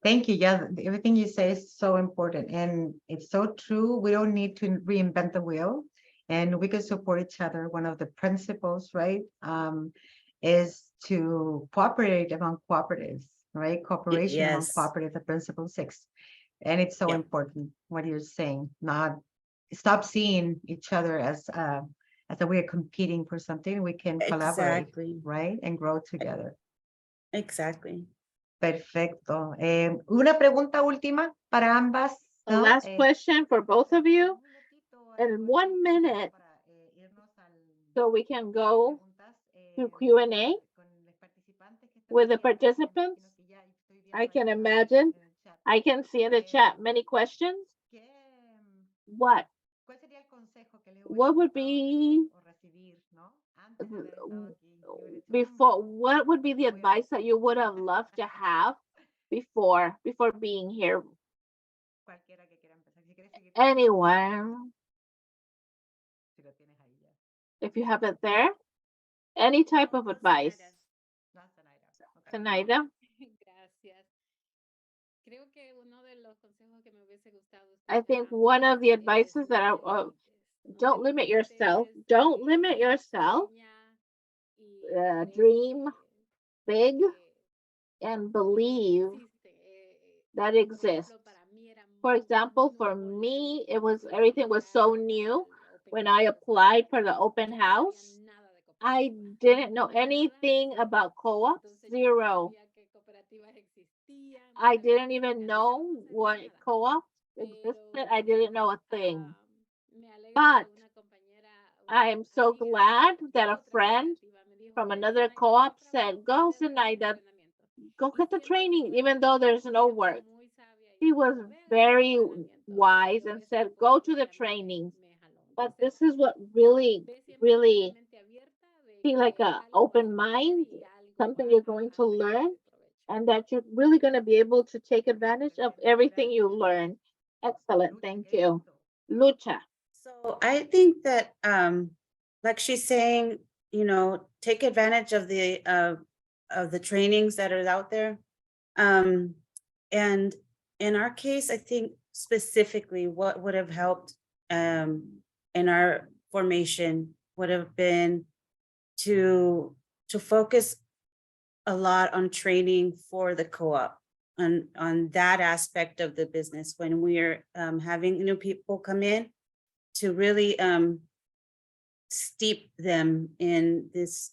Thank you. Yeah, everything you say is so important, and it's so true. We don't need to reinvent the wheel, and we can support each other. One of the principles, right, is to cooperate among cooperatives, right? Cooperation among Yes. cooperatives, the principle 6. And it's so Yeah. important what you're saying, not stop seeing each other as that we are competing for something. We can collaborate, Exactly. right? And grow together. Exactly. Perfecto. Una pregunta última para ambas. The ¿no? last question for both of you, Un minutito, in algo 1 así, minute, para, irnos so we can go preguntas, to Q&A con los participantes que están with the aquí. Me participants. imagino que ya estoy viendo I can algunas imagine. en el chat. I can see in the chat many questions. ¿Qué, What? ¿Cuál sería el consejo que les What hubiera would gustado be tener o recibir, ¿no? Antes de haber estado aquí. Y hubiera dicho, before? What would be the voy a advice that you hacer". would have loved to have before being here? Cualquiera que quiera empezar. Si quieres seguir, Anyone, si lo tienes ahí ya. if you have it there, any type of advice. No, Zenaida. Okay. Zenaida, Gracias. Creo que uno de los consejos que me hubiese gustado I think escuchar one of the antes advices es that no I te limites. No te don't limit yourself. limites, Don't limit yourself. sueña y Dream big que and believe existe. that Por exists. ejemplo, para mí era For muy example, for nuevo me, el it was poder everything was so aplicar new. para el When open I house. applied for the open Yo no sabía house, nada de I cooperativas, didn't know nada, anything cero. about co-ops, Entonces yo no zero. sabía que cooperativas existían, no I sabía didn't qué even organizaba, know no sabía what nada. co-ops existed. I didn't know a Pero thing. me alegro But que una compañera, I una am so amiga glad de that a otra friend cooperativa me dijo, from hey, another Zenaida, co-op ven para said, acá, go, ven para los Zenaida, entrenamientos. go Y get the siento que training, fue even though there's no ella work. fue muy sabia y He me was dijo, ven a los very entrenamientos. wise Pero and eso said, fue go lo to que the a mí trainings. me jaló. But Entonces, this is what really, ve siempre con really la mente abierta de be like que a algo vas open a aprender mind, y algo something vas you're going to a sacar learn, de provecho. and that you're really going to be able to take advantage of everything you learn. Excellent. Lucha, Thank qué you. lindo. Lucha. So I think that, like she's saying, take advantage of the trainings that are out there. And in our case, I think specifically what would have helped in our formation would have been to focus a lot on training for the co-op, on that aspect of the business when we're having new people come in, to really steep them in this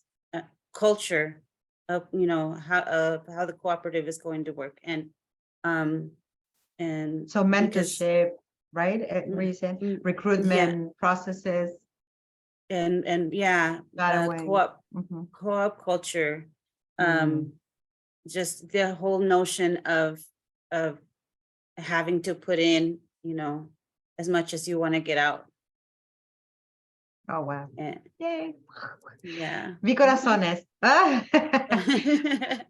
culture of how the cooperative is going to work, and So because- mentorship, right? Recent Mm, recruitment processes. and yeah, That way. Mhm. co-op culture, Mm. just the whole notion of having to put in, as much as you want to get out. Oh, wow. And Yay. yeah. Vi corazones. Ah.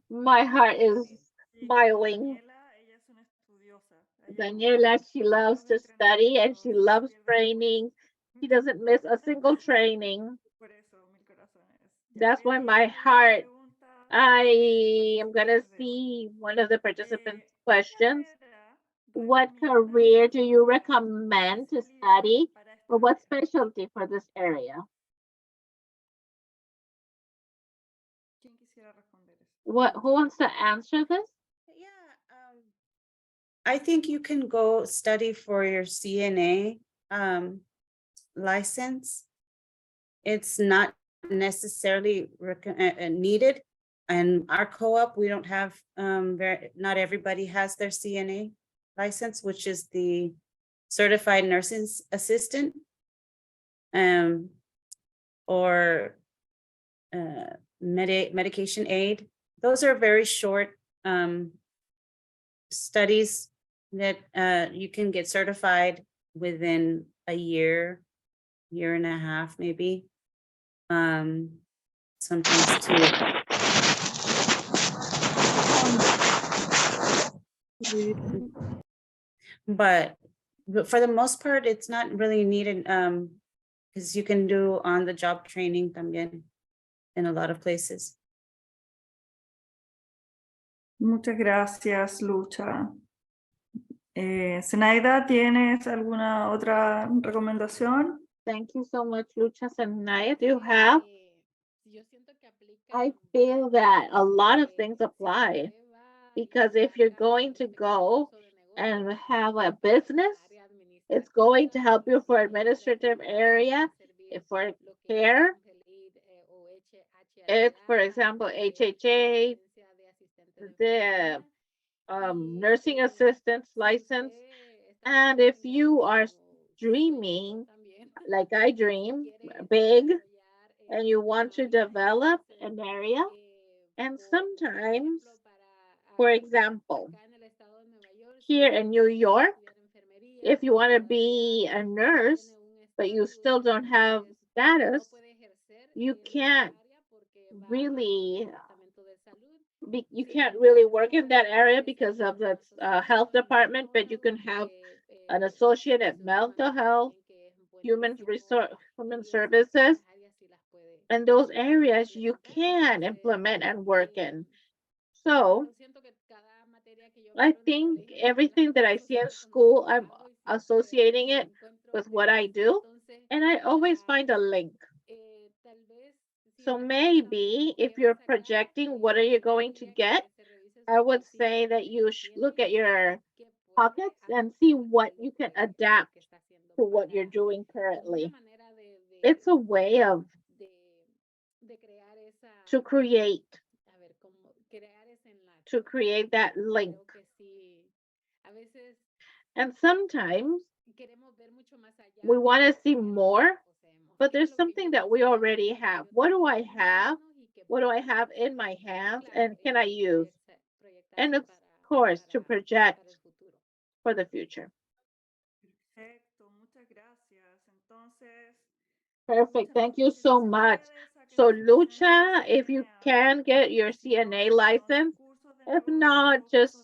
My heart is Sí, smiling. Daniela, ella es una estudiosa. A ella le Daniela, gusta she ir a loves los to study and entrenamientos, she no se loves pierde training. ninguno. She doesn't miss a single training. Por eso, mil corazones. Ya That's voy a why leer my algunas heart, preguntas I am de going to los participantes de hoy. see one of the participants' ¿Qué questions. carrera What recomiendan career do you estudiar o recommend to especialidad study, para esta or what área? specialty for this area? Who wants to answer this? Yeah, I think you can go study for your CNA license. It's not necessarily needed. And our co-op, we don't have, not everybody has their CNA license, which is the certified nursing assistant. Or medication aid. Those are very short studies that you can get certified within a year and a half, maybe. Sometimes two. But for the most part, it's not really needed, because you can do on the job training también in a lot of places. Muchas gracias, Lucha. Zenaida, ¿tienes alguna otra recomendación? Thank you so much, Lucha. Sanaya, do you have? Yo siento que aplica I feel that a lot of things apply, because if you're going to go and have a business, it's going to help you for administrative area, for care. It's, for example, HHA, the nursing assistant's license. And if you are dreaming, like I dream, big, and you want to develop an area, and sometimes, for example, here in New York, if you want to be a nurse, but you still don't have status, you can't really you can't really work in that area because of the health department, but you can have an associate at mental health, human services, and those areas you can implement and work in. So I think everything that I see in school, I'm associating it with what I do, and I always find a link. So maybe if you're projecting what are you going to get, I would say that you should look at your pockets and see what you can adapt to what you're doing currently. It's a way of to create that link. And sometimes we want to see more, but there's something that we already have. What do I have? What do I have in my hands and can I use? And of course, to project for the future. Perfecto, muchas gracias. Entonces, Perfect. muchas Thank you so much. So, Lucha, if you can get your CNA license, if not, just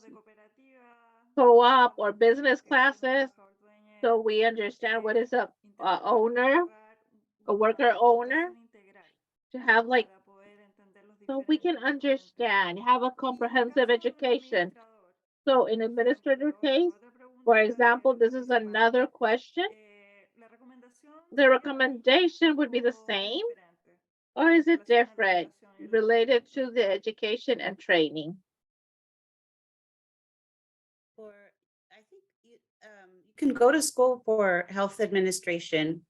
co-op or business classes, so we understand what is a owner, a worker owner, to have like, so we can understand, have a comprehensive education. So in administrator case, for example, this is another question. The recommendation would be the same, or is it different related to the education and training? For, I think you can go to school for health administration,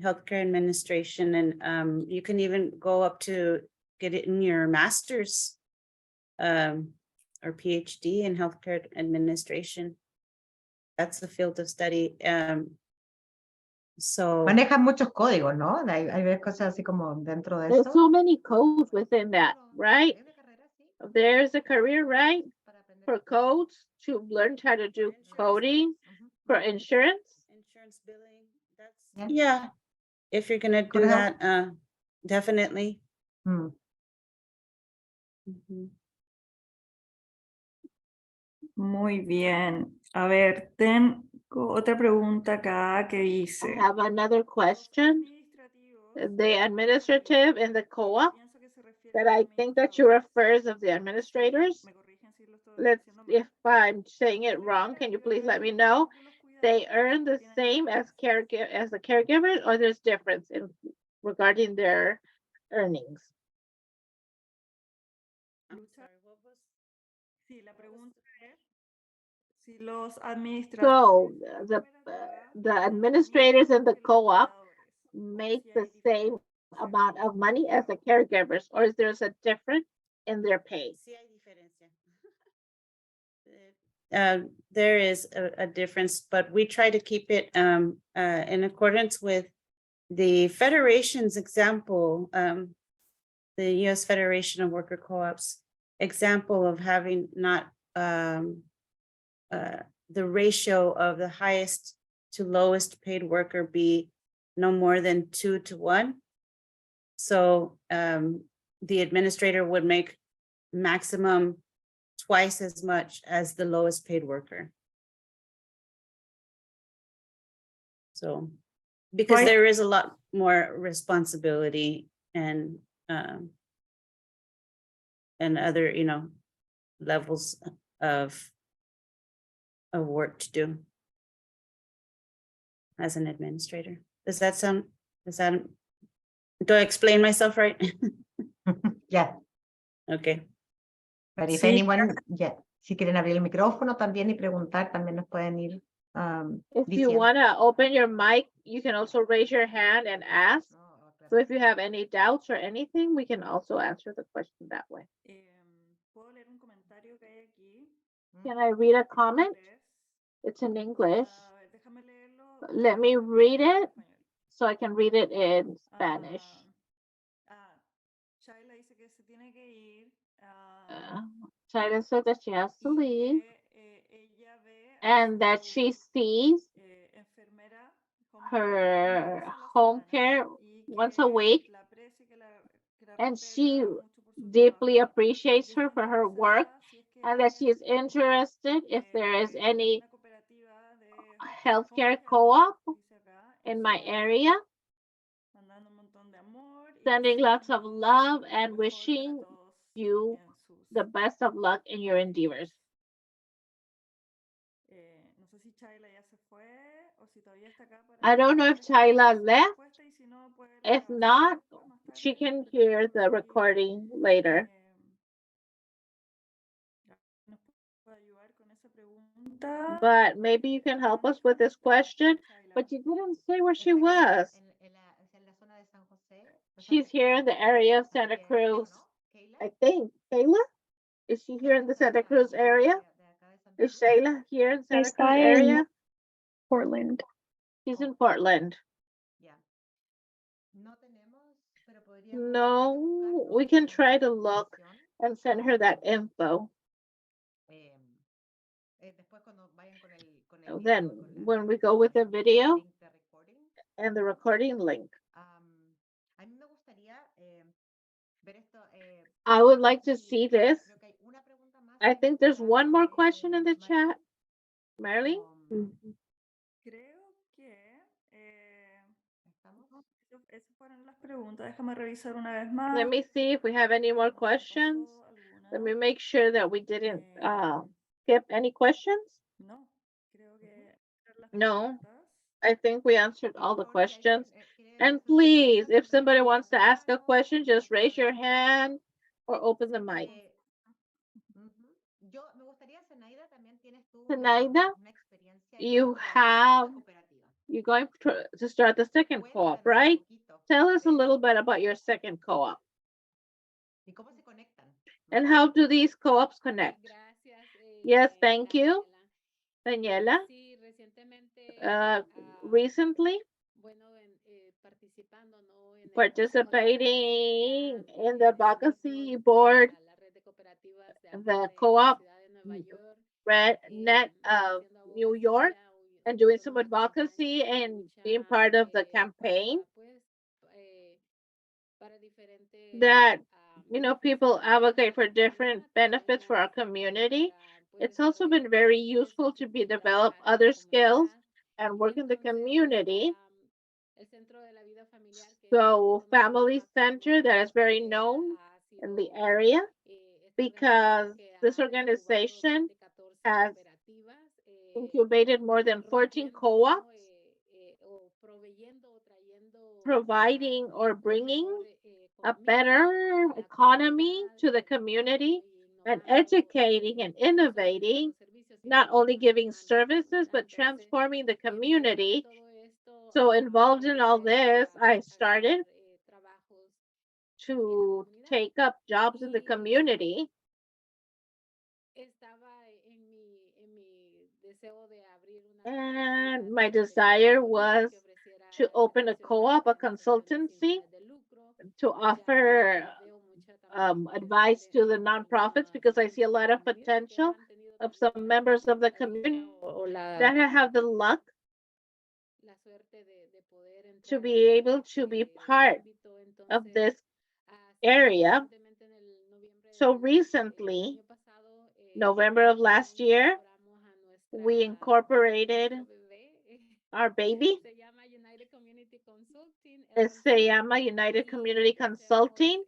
healthcare administration, and you can even go up to get it in your master's or PhD in healthcare administration. That's the field of study. So Manejan muchos códigos, ¿no? Hay cosas así como dentro de There's eso. so many codes within that, right? There's a career, right? For codes, to learn how to do coding, for insurance. insurance billing, that's, yeah, if you're gonna do Correct. that, definitely. Mm. Mhm. muy bien. A ver, tengo otra pregunta acá que I dice. have another question. The administrative and the co-op that I think that you refers of the administrators. If I'm saying it wrong, can you please let me know? They earn the same as the caregivers, or there's difference in regarding their earnings? lucha. sorry, what was? Sí, la what was pregunta the es si los administradores So de the cooperativa the ganan lo administrators mismo in the que los co-op cuidadores, o make si the hay same diferencia amount of money de as the pago. caregivers, or is there a difference in their pay? Sí hay diferencia. There is a difference, but we try to keep it in accordance with the federation's example, the U.S. Federation of Worker Co-ops example of having not the ratio of the highest to lowest paid worker be no more than 2 to 1. So the administrator would make maximum twice as much as the lowest paid worker. So, because Twice- there is a lot more responsibility and other, levels of work to do as an administrator. Does that, do I explain myself right? Yeah, Okay. but if Sí, anyone, yeah, si quieren abrir el micrófono también y preguntar, también nos pueden ir If you diciendo. want to open your mic, you can also raise your hand and ask. So if you have any doubts or anything, we can also answer the question that way. ¿Puedo leer un comentario que hay aquí? Can I read a En comment? inglés. It's in English. A ver, déjame leerlo. Let me read en it español. so I can read it in Spanish. Shaila dice que se tiene que ir. China said that she has to Y leave que ella ve a and that su she sees enfermera her una vez a la home semana care y once a que week, la aprecia y que la and respeta she mucho por su deeply trabajo appreciates y her está for her work, interesada si es que and that hay she is alguna interested if there is any una cooperativa de healthcare home care, co-op dice acá, in su my área, area, mandando un montón de amor y sending lots of deseando love lo and mejor para wishing todos you en sus the best of luck in your endeavors. no sé si Chayla ya se fue o si todavía está acá para I don't know if escuchar Chayla su left. respuesta y si no puede If la not, después más tarde she can porque hear no the sé si recording later. nos puede ayudar con esa pregunta. But maybe you can help us with this question. But you didn't say where she was. En la zona de San José. She's here in the area of Santa Cruz. I think. Kayla? Is she here in the Santa Cruz area? Is Shayla here in Santa Cruz Está en area? Portland. She's in Portland. Yeah. No tenemos, pero podríamos No, we can try to look and send her that info. Después cuando vayan con el Then video, when we go with the video link de recording, and the recording link. a mí me gustaría ver esto. I would like to y see this. creo que hay una pregunta más I en think there's chat, one more question in the Marlene. chat. Marlene? Creo que ¿Estamos? esas fueron las preguntas. Déjame revisar una vez más. Let me see if we have any more si me questions. pasó alguna. Let me make sure that we didn't Eh, skip any questions. No, creo que eran las No. preguntas. I think we answered all the Por favor, si alguien, questions. quiere And hacer su please, pregunta, if somebody simplemente wants to ask a hágalo, question, just no raise your puedo- hand or open the mic. Yo me gustaría, Zenaida, también tienes tú Zenaida, una experiencia you en la have, cooperativa. you're going to start the second co-op, Cuéntanos un right? poquito Tell us a de little eso bit about your second co-op. y cómo se conectan. And how do these co-ops connect? Gracias. Yes, thank you, Daniela. Daniela. Sí, recientemente, Recently, bueno, participando, ¿no? En el participating Consejo de in the Administración Advocacy Board, para la red de cooperativas de the acá de la co-op ciudad de Nueva York, Red Net of haciendo New York, abogacía, and doing some una campaña advocacy de and lucha, being part of the campaign para, pues, para diferentes that, people beneficios para advocate for la different comunidad, benefits for our algunas community. para, It's pues, also been very poder useful to be develop trabajar en la other skills comunidad. and Y work in the entonces, community. el Centro de la Vida Familiar, que es So muy family conocido acá en center that is very Guanajuato, known ha in the sido area esta because organización que this ha incubado más organization de 14 has cooperativas, incubated more than 14 rompiendo, co-ops, ¿no? O proveyendo o trayendo providing or pues, bringing mejor a better economy to the community and educating and innovating, not only giving services, but transforming the community. So involved in all this, I started to take up jobs in the community. And my desire was to open a co-op, a consultancy, to offer advice to the nonprofits because I see a lot of potential of some members of the community that have the luck to be able to be part of this area. So recently, November of last year, we incorporated our baby. Se llama United Community Consulting,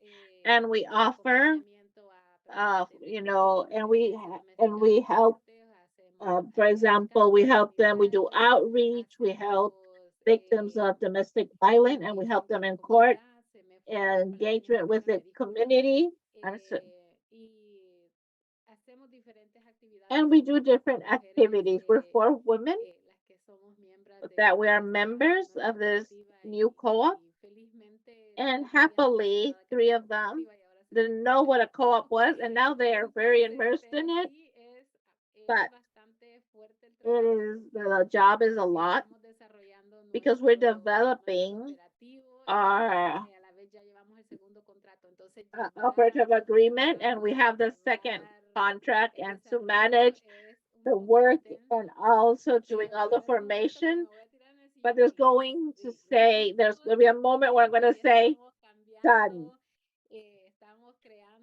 and we offer, and we help. For example, we help them. We do outreach. We help victims of domestic violence, and we help them in court and engagement with the community. And we do different activities. We're 4 women that we are members of this new co-op, and happily 3 of them didn't know what a co-op was, and now they are very immersed in it. But the job is a lot because we're developing our operative agreement, and we have the second contract, and to manage the work and also doing all the formation. But there's going to be a moment where I'm going to say done,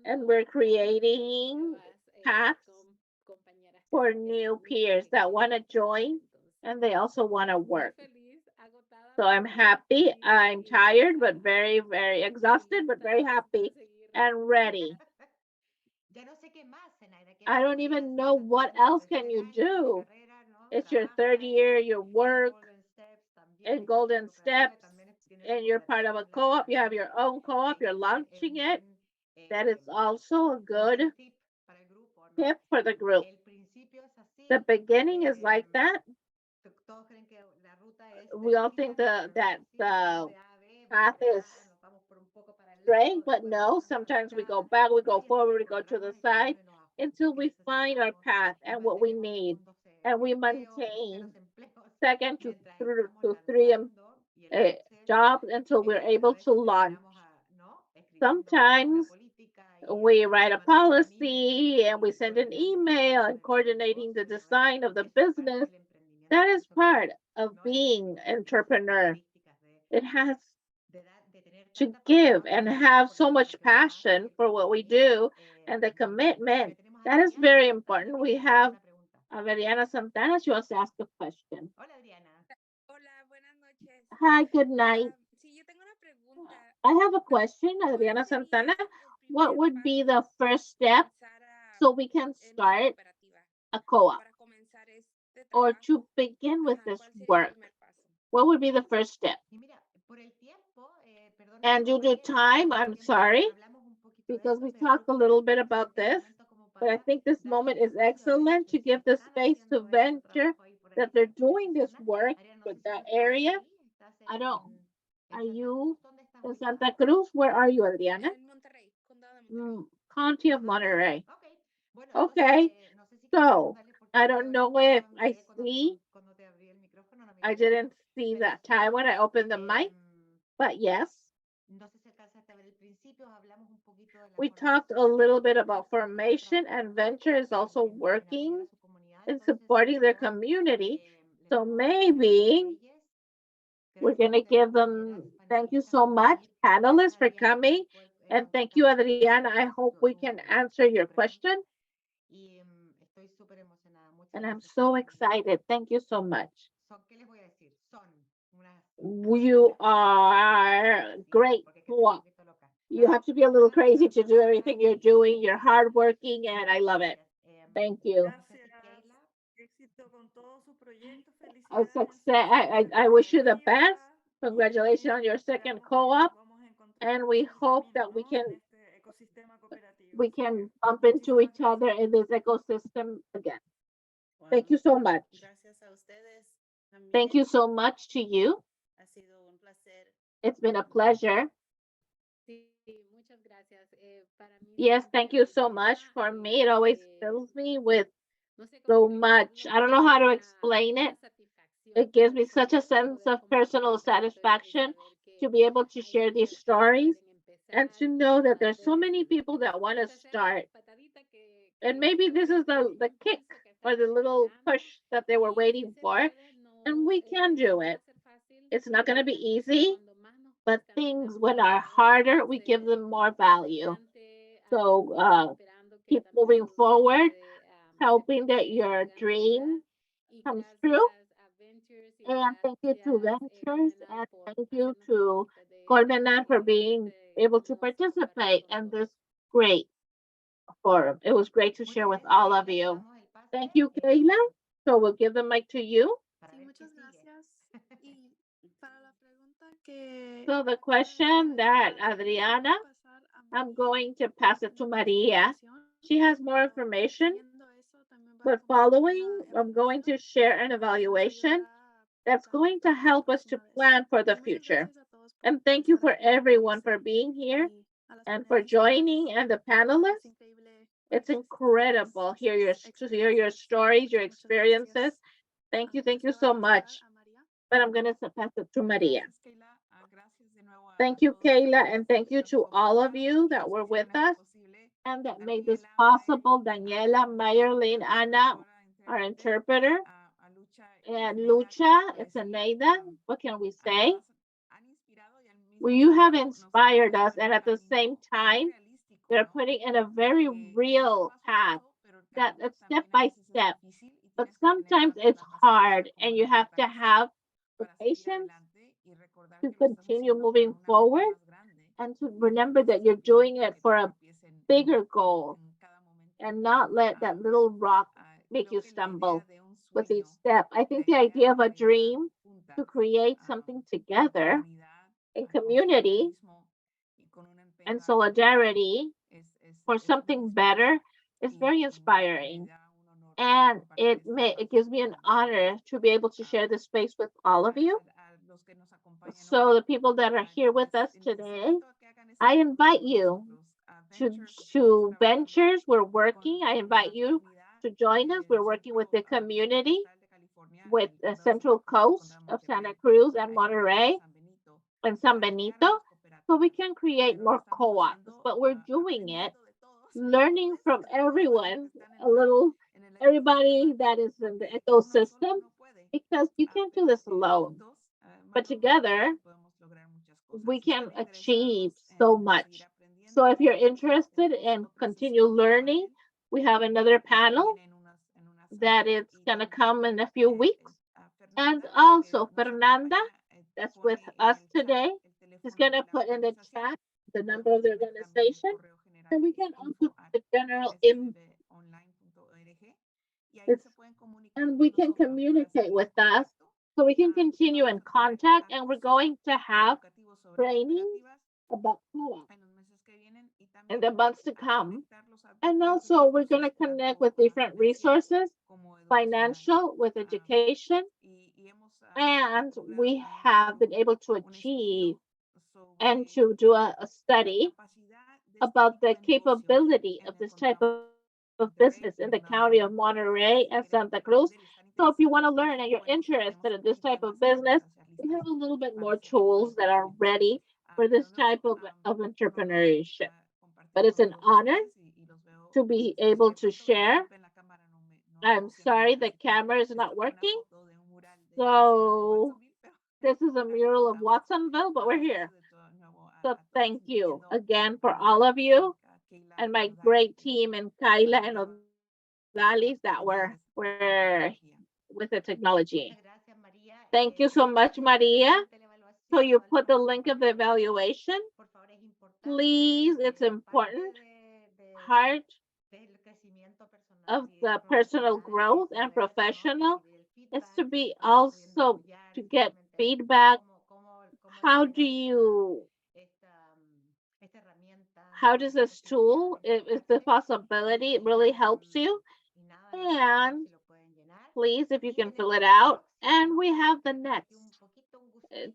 and we're creating paths for new peers that want to join and they also want to work. So I'm happy. I'm tired, but very, very exhausted, but very happy and ready. I don't even know what else can you do. It's your 3rd year, you work in Golden Steps, and you're part of a co-op. You have your own co-op. You're launching it. That is also a good tip for the group. The beginning is like that. We all think that the path is straight, but no, sometimes we go back, we go forward, we go to the side until we find our path and what we need. And we maintain second to 3 jobs until we're able to launch. Sometimes we write a policy and we send an email and coordinating the design of the business. That is part of being entrepreneur. It has to give and have so much passion for what we do and the commitment. That is very important. We have Adriana Santana. She wants to ask a question. Hola, buenas noches. Hi, good night. Sí, yo tengo una pregunta. I have a question, ¿Cuál Adriana Santana. sería el What primer would be the paso first para step comenzar so we can en una start cooperativa? a co-op Para comenzar este or trabajo. to begin with Ajá, this ¿cuál sería el work? primer paso? What would be the first step? And due to time, I'm sorry, because we talked a little bit about this, but I think this moment is excellent to give the space to venture that they're doing this work with that area. Are you in Santa Cruz? Where are you, Adriana? En Monterrey, condado de Monterrey. County of Monterey. Okay, so I don't know if I didn't see that time when I opened the mic, but yes. We talked a little bit about formation, and Venture is also working in supporting their community. So maybe we're going to give them, thank you so much, panelists, for coming. And thank you, Adriana. I hope we can answer your question. And I'm so excited. Thank you so much. You are great. You have to be a little crazy to do everything you're doing. You're hardworking, and I love it. Thank you. Gracias. Éxito con todo su proyecto. A Felicidades en su success. I wish you the best. cooperativa. Congratulations on your second co-op. Vamos a encontrar and we ese hope camino, that ¿no? En este ecosistema cooperativo. we Así que can bump into muchísimas each other gracias. in this ecosystem again. Thank Wow. you so much. Gracias a ustedes Thank también. you so much to you. Ha sido un placer. It's been a pleasure. Sí, muchas gracias. Para mí Yes, thank siempre you me so much. llena, For me, it always fills me with no sé cómo so much. I explicarlo, don't know how to una, explain una it. satisfacción It gives me such a personal sense poder of personal compartir esto y satisfaction saber to que be able to hay share these muchas que stories quieren and empezar to y know that tal there's so vez many people that want to necesita hacer la start. patadita And maybe this is ese the kick impulso que or están the little esperando push that they were y sí waiting se for. puede, And no, we can do no va it. a ser fácil, It's not going to be las cosas easy, cuando más nos but cuestan things las when damos are cada vez harder, más we give them more value. importante, So esperando que keep también moving su forward, sueño hoping that se your hagan realidad dream y comes true. gracias a Ventures y And thank you to gracias Ventures Colmenar and por thank you hacernos to partícipes Colmenar for de being este able to hermoso participate compartir con in this todos. great forum. It was great to share Muy with bien, all of Keila, te you. damos el pase, Thank you, Kayla. eh, So we'll give the mic to you. para Sí, ver qué muchas sigue. gracias. Y para la pregunta que So the ahora question that Adriana, se la Adriana, voy a pasar a I'm María going to para pass que it to nos dé Maria. explicación, She has more pero information, siguiendo eso también va a but compartir following, una I'm going evaluación to share an que nos evaluation ayudará a that's going to planificar la help us to próxima vez. plan for the Y muchas future. gracias a todos And por thank you estar for aquí, a everyone for Mauricio being here y a las and for panelistas. joining and the panelists. Es increíble It's pues, incredible escuchar to hear your experiencias. stories, your Muchas experiences. gracias. Thank you Se va so a pasar much. a María. But I'm going to pass it to Maria. Gracias, Keila. Gracias de nuevo a Thank you, todos Kayla, quienes and thank you nos to all of acompañaron you y that los were que with hicieron esto us posible. and that made this Daniela, possible. Mae, Daniela, nuestra Mayerlin, Anna, traductora our intérprete, interpreter, a Lucha y and Zeneida, Lucha, que it's pues sí, Aneida. What can we say? han inspirado y al Well, mismo you have tiempo nos han inspired puesto us, en and un at the same camino muy time, realístico, they're ¿no? putting in a De very que es real paso a path paso, pero el that camino it's step también a by veces es step, difícil y but tienes que tener sometimes tanto it's la paciencia hard, como and la you have to fortaleza have the para seguir patience adelante y recordar to que lo estás continue haciendo para moving una meta forward más grande and to y no remember that you're doing precisamente it que for te a tropiece bigger goal en cada momento. and not let that little rock make Creo you que la idea stumble de un with each sueño, step. I la think the idea idea of a de estar dream juntas to create ah, something en together comunidad, in con community solidarismo y con un empeño and a lograrlo solidarity for es muy something better inspirador is very me inspiring. da un honor And compartir este it espacio gives me an con ustedes. honor to be able to Ah, share this space with all of you. a los que nos acompañan So hoy, the people that are here with us les today, invito a que hagan ese I equipo invite con you nosotros. to, Ventures, estamos to trabajando Ventures. We're working. I con invite la you comunidad to join us. We're del working with centro the community, coastal de California, with del the condado de Central Santa Cruz, Coast condado de of Santa Monterey, Cruz and ahí por Monterey San Benito, and San para crear más Benito, so we cooperativas. can create Pero lo more estamos co-ops. haciendo But we're doing it, aprendiendo de todos, learning todos, from todos de los que everyone, están a little, en el everybody ecosistema, that is in the porque uno solo ecosystem, no puede, because you can't do pero this alone. juntos, But manos unidas, together, podemos lograr muchas cosas. we Si can están achieve interesados so en seguir much. So aprendiendo, if you're interested tenemos in otra continue sesión learning, también we have another que panel viene en unas that semanas is y going to también come in a few weeks. And Fernanda, que also nos Fernanda, acompaña, that's with pone en us el chat today, el is teléfono going de to la put in the organización chat the y number of podemos the poner también el organization, correo general and we que es can also put the general in info@sbonline.org y ahí it's, se pueden comunicar and con we can nosotros para communicate seguir with en us contacto. so we can continue Vamos in a tener contact, and we're cursos going to have educativos sobre training cooperativas about co-op en los meses que vienen y in también the months to a come. conectarlos a And otros also we're going to recursos, connect with tanto different financieros resources, como educacionales. financial, with education, Y hemos and logrado we también hacer have been able to un achieve estudio and sobre to do a la study capacidad de este about tipo the de negocio capability en of el this type condado of Monterrey business y in el the condado de county Santa of Cruz. Monterey Si and quieren Santa Cruz. aprender y están So if you want to interesados, learn and you're interested in this type of business, we have a little bit more tools that are ready for this type of entrepreneurship. But it's an honor to be able to share. I'm sorry the camera is not working. So this is a mural of Watsonville, but we're here. So thank you again for all of you and my great team and Kyla and Odalis that were with the technology. Muchas gracias, María. Thank you so much, Maria. So you put the link of the evaluación. evaluation. Por favor, es importante, Please, it's important part del crecimiento personal of y the personal profesional growth and poder, ¿no? professional Recibir el is to feedback, be cómo pueden also apoyar to get exactamente feedback. cómo How lograr do you esta how does this tool, if the possibility, it really helps you. And please, if you can fill it out. And we have the next.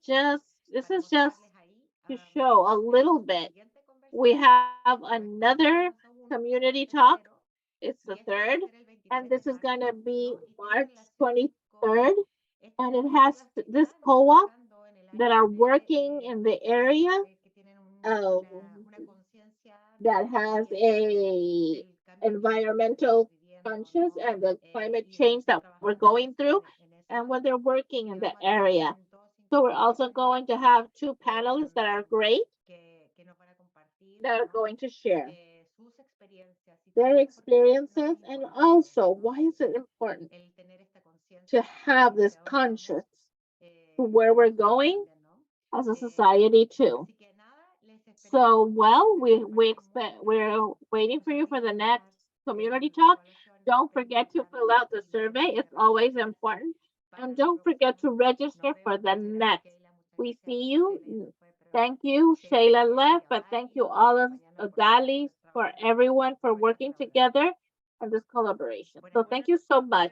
This is just to show a little bit. We have another community talk. It's the third, and this is going to be March 23rd. And it has this co-op that are working in the area um, that has a environmental conscious and the climate change that we're going through and when they're working in that area. So we're also going to have two panelists that are great that are going to share their experiences and also why is it important to have this conscious to where we're going as a society too. So, well, we expect we're waiting for you for the next community talk. Don't forget to fill out the survey. It's always important. And don't forget to register for the next. We see you. Thank you. Shayla left, but thank you all of Gali for everyone for working together and this collaboration. So thank you so much.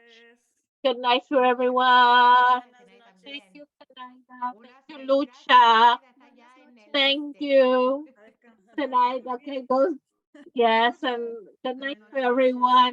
Good night to everyone. Buenas Thank noches. you, Kanaida. Thank you, Lucha. Thank you. Bye, Tonight, okay, goes. Yes, and good night to everyone.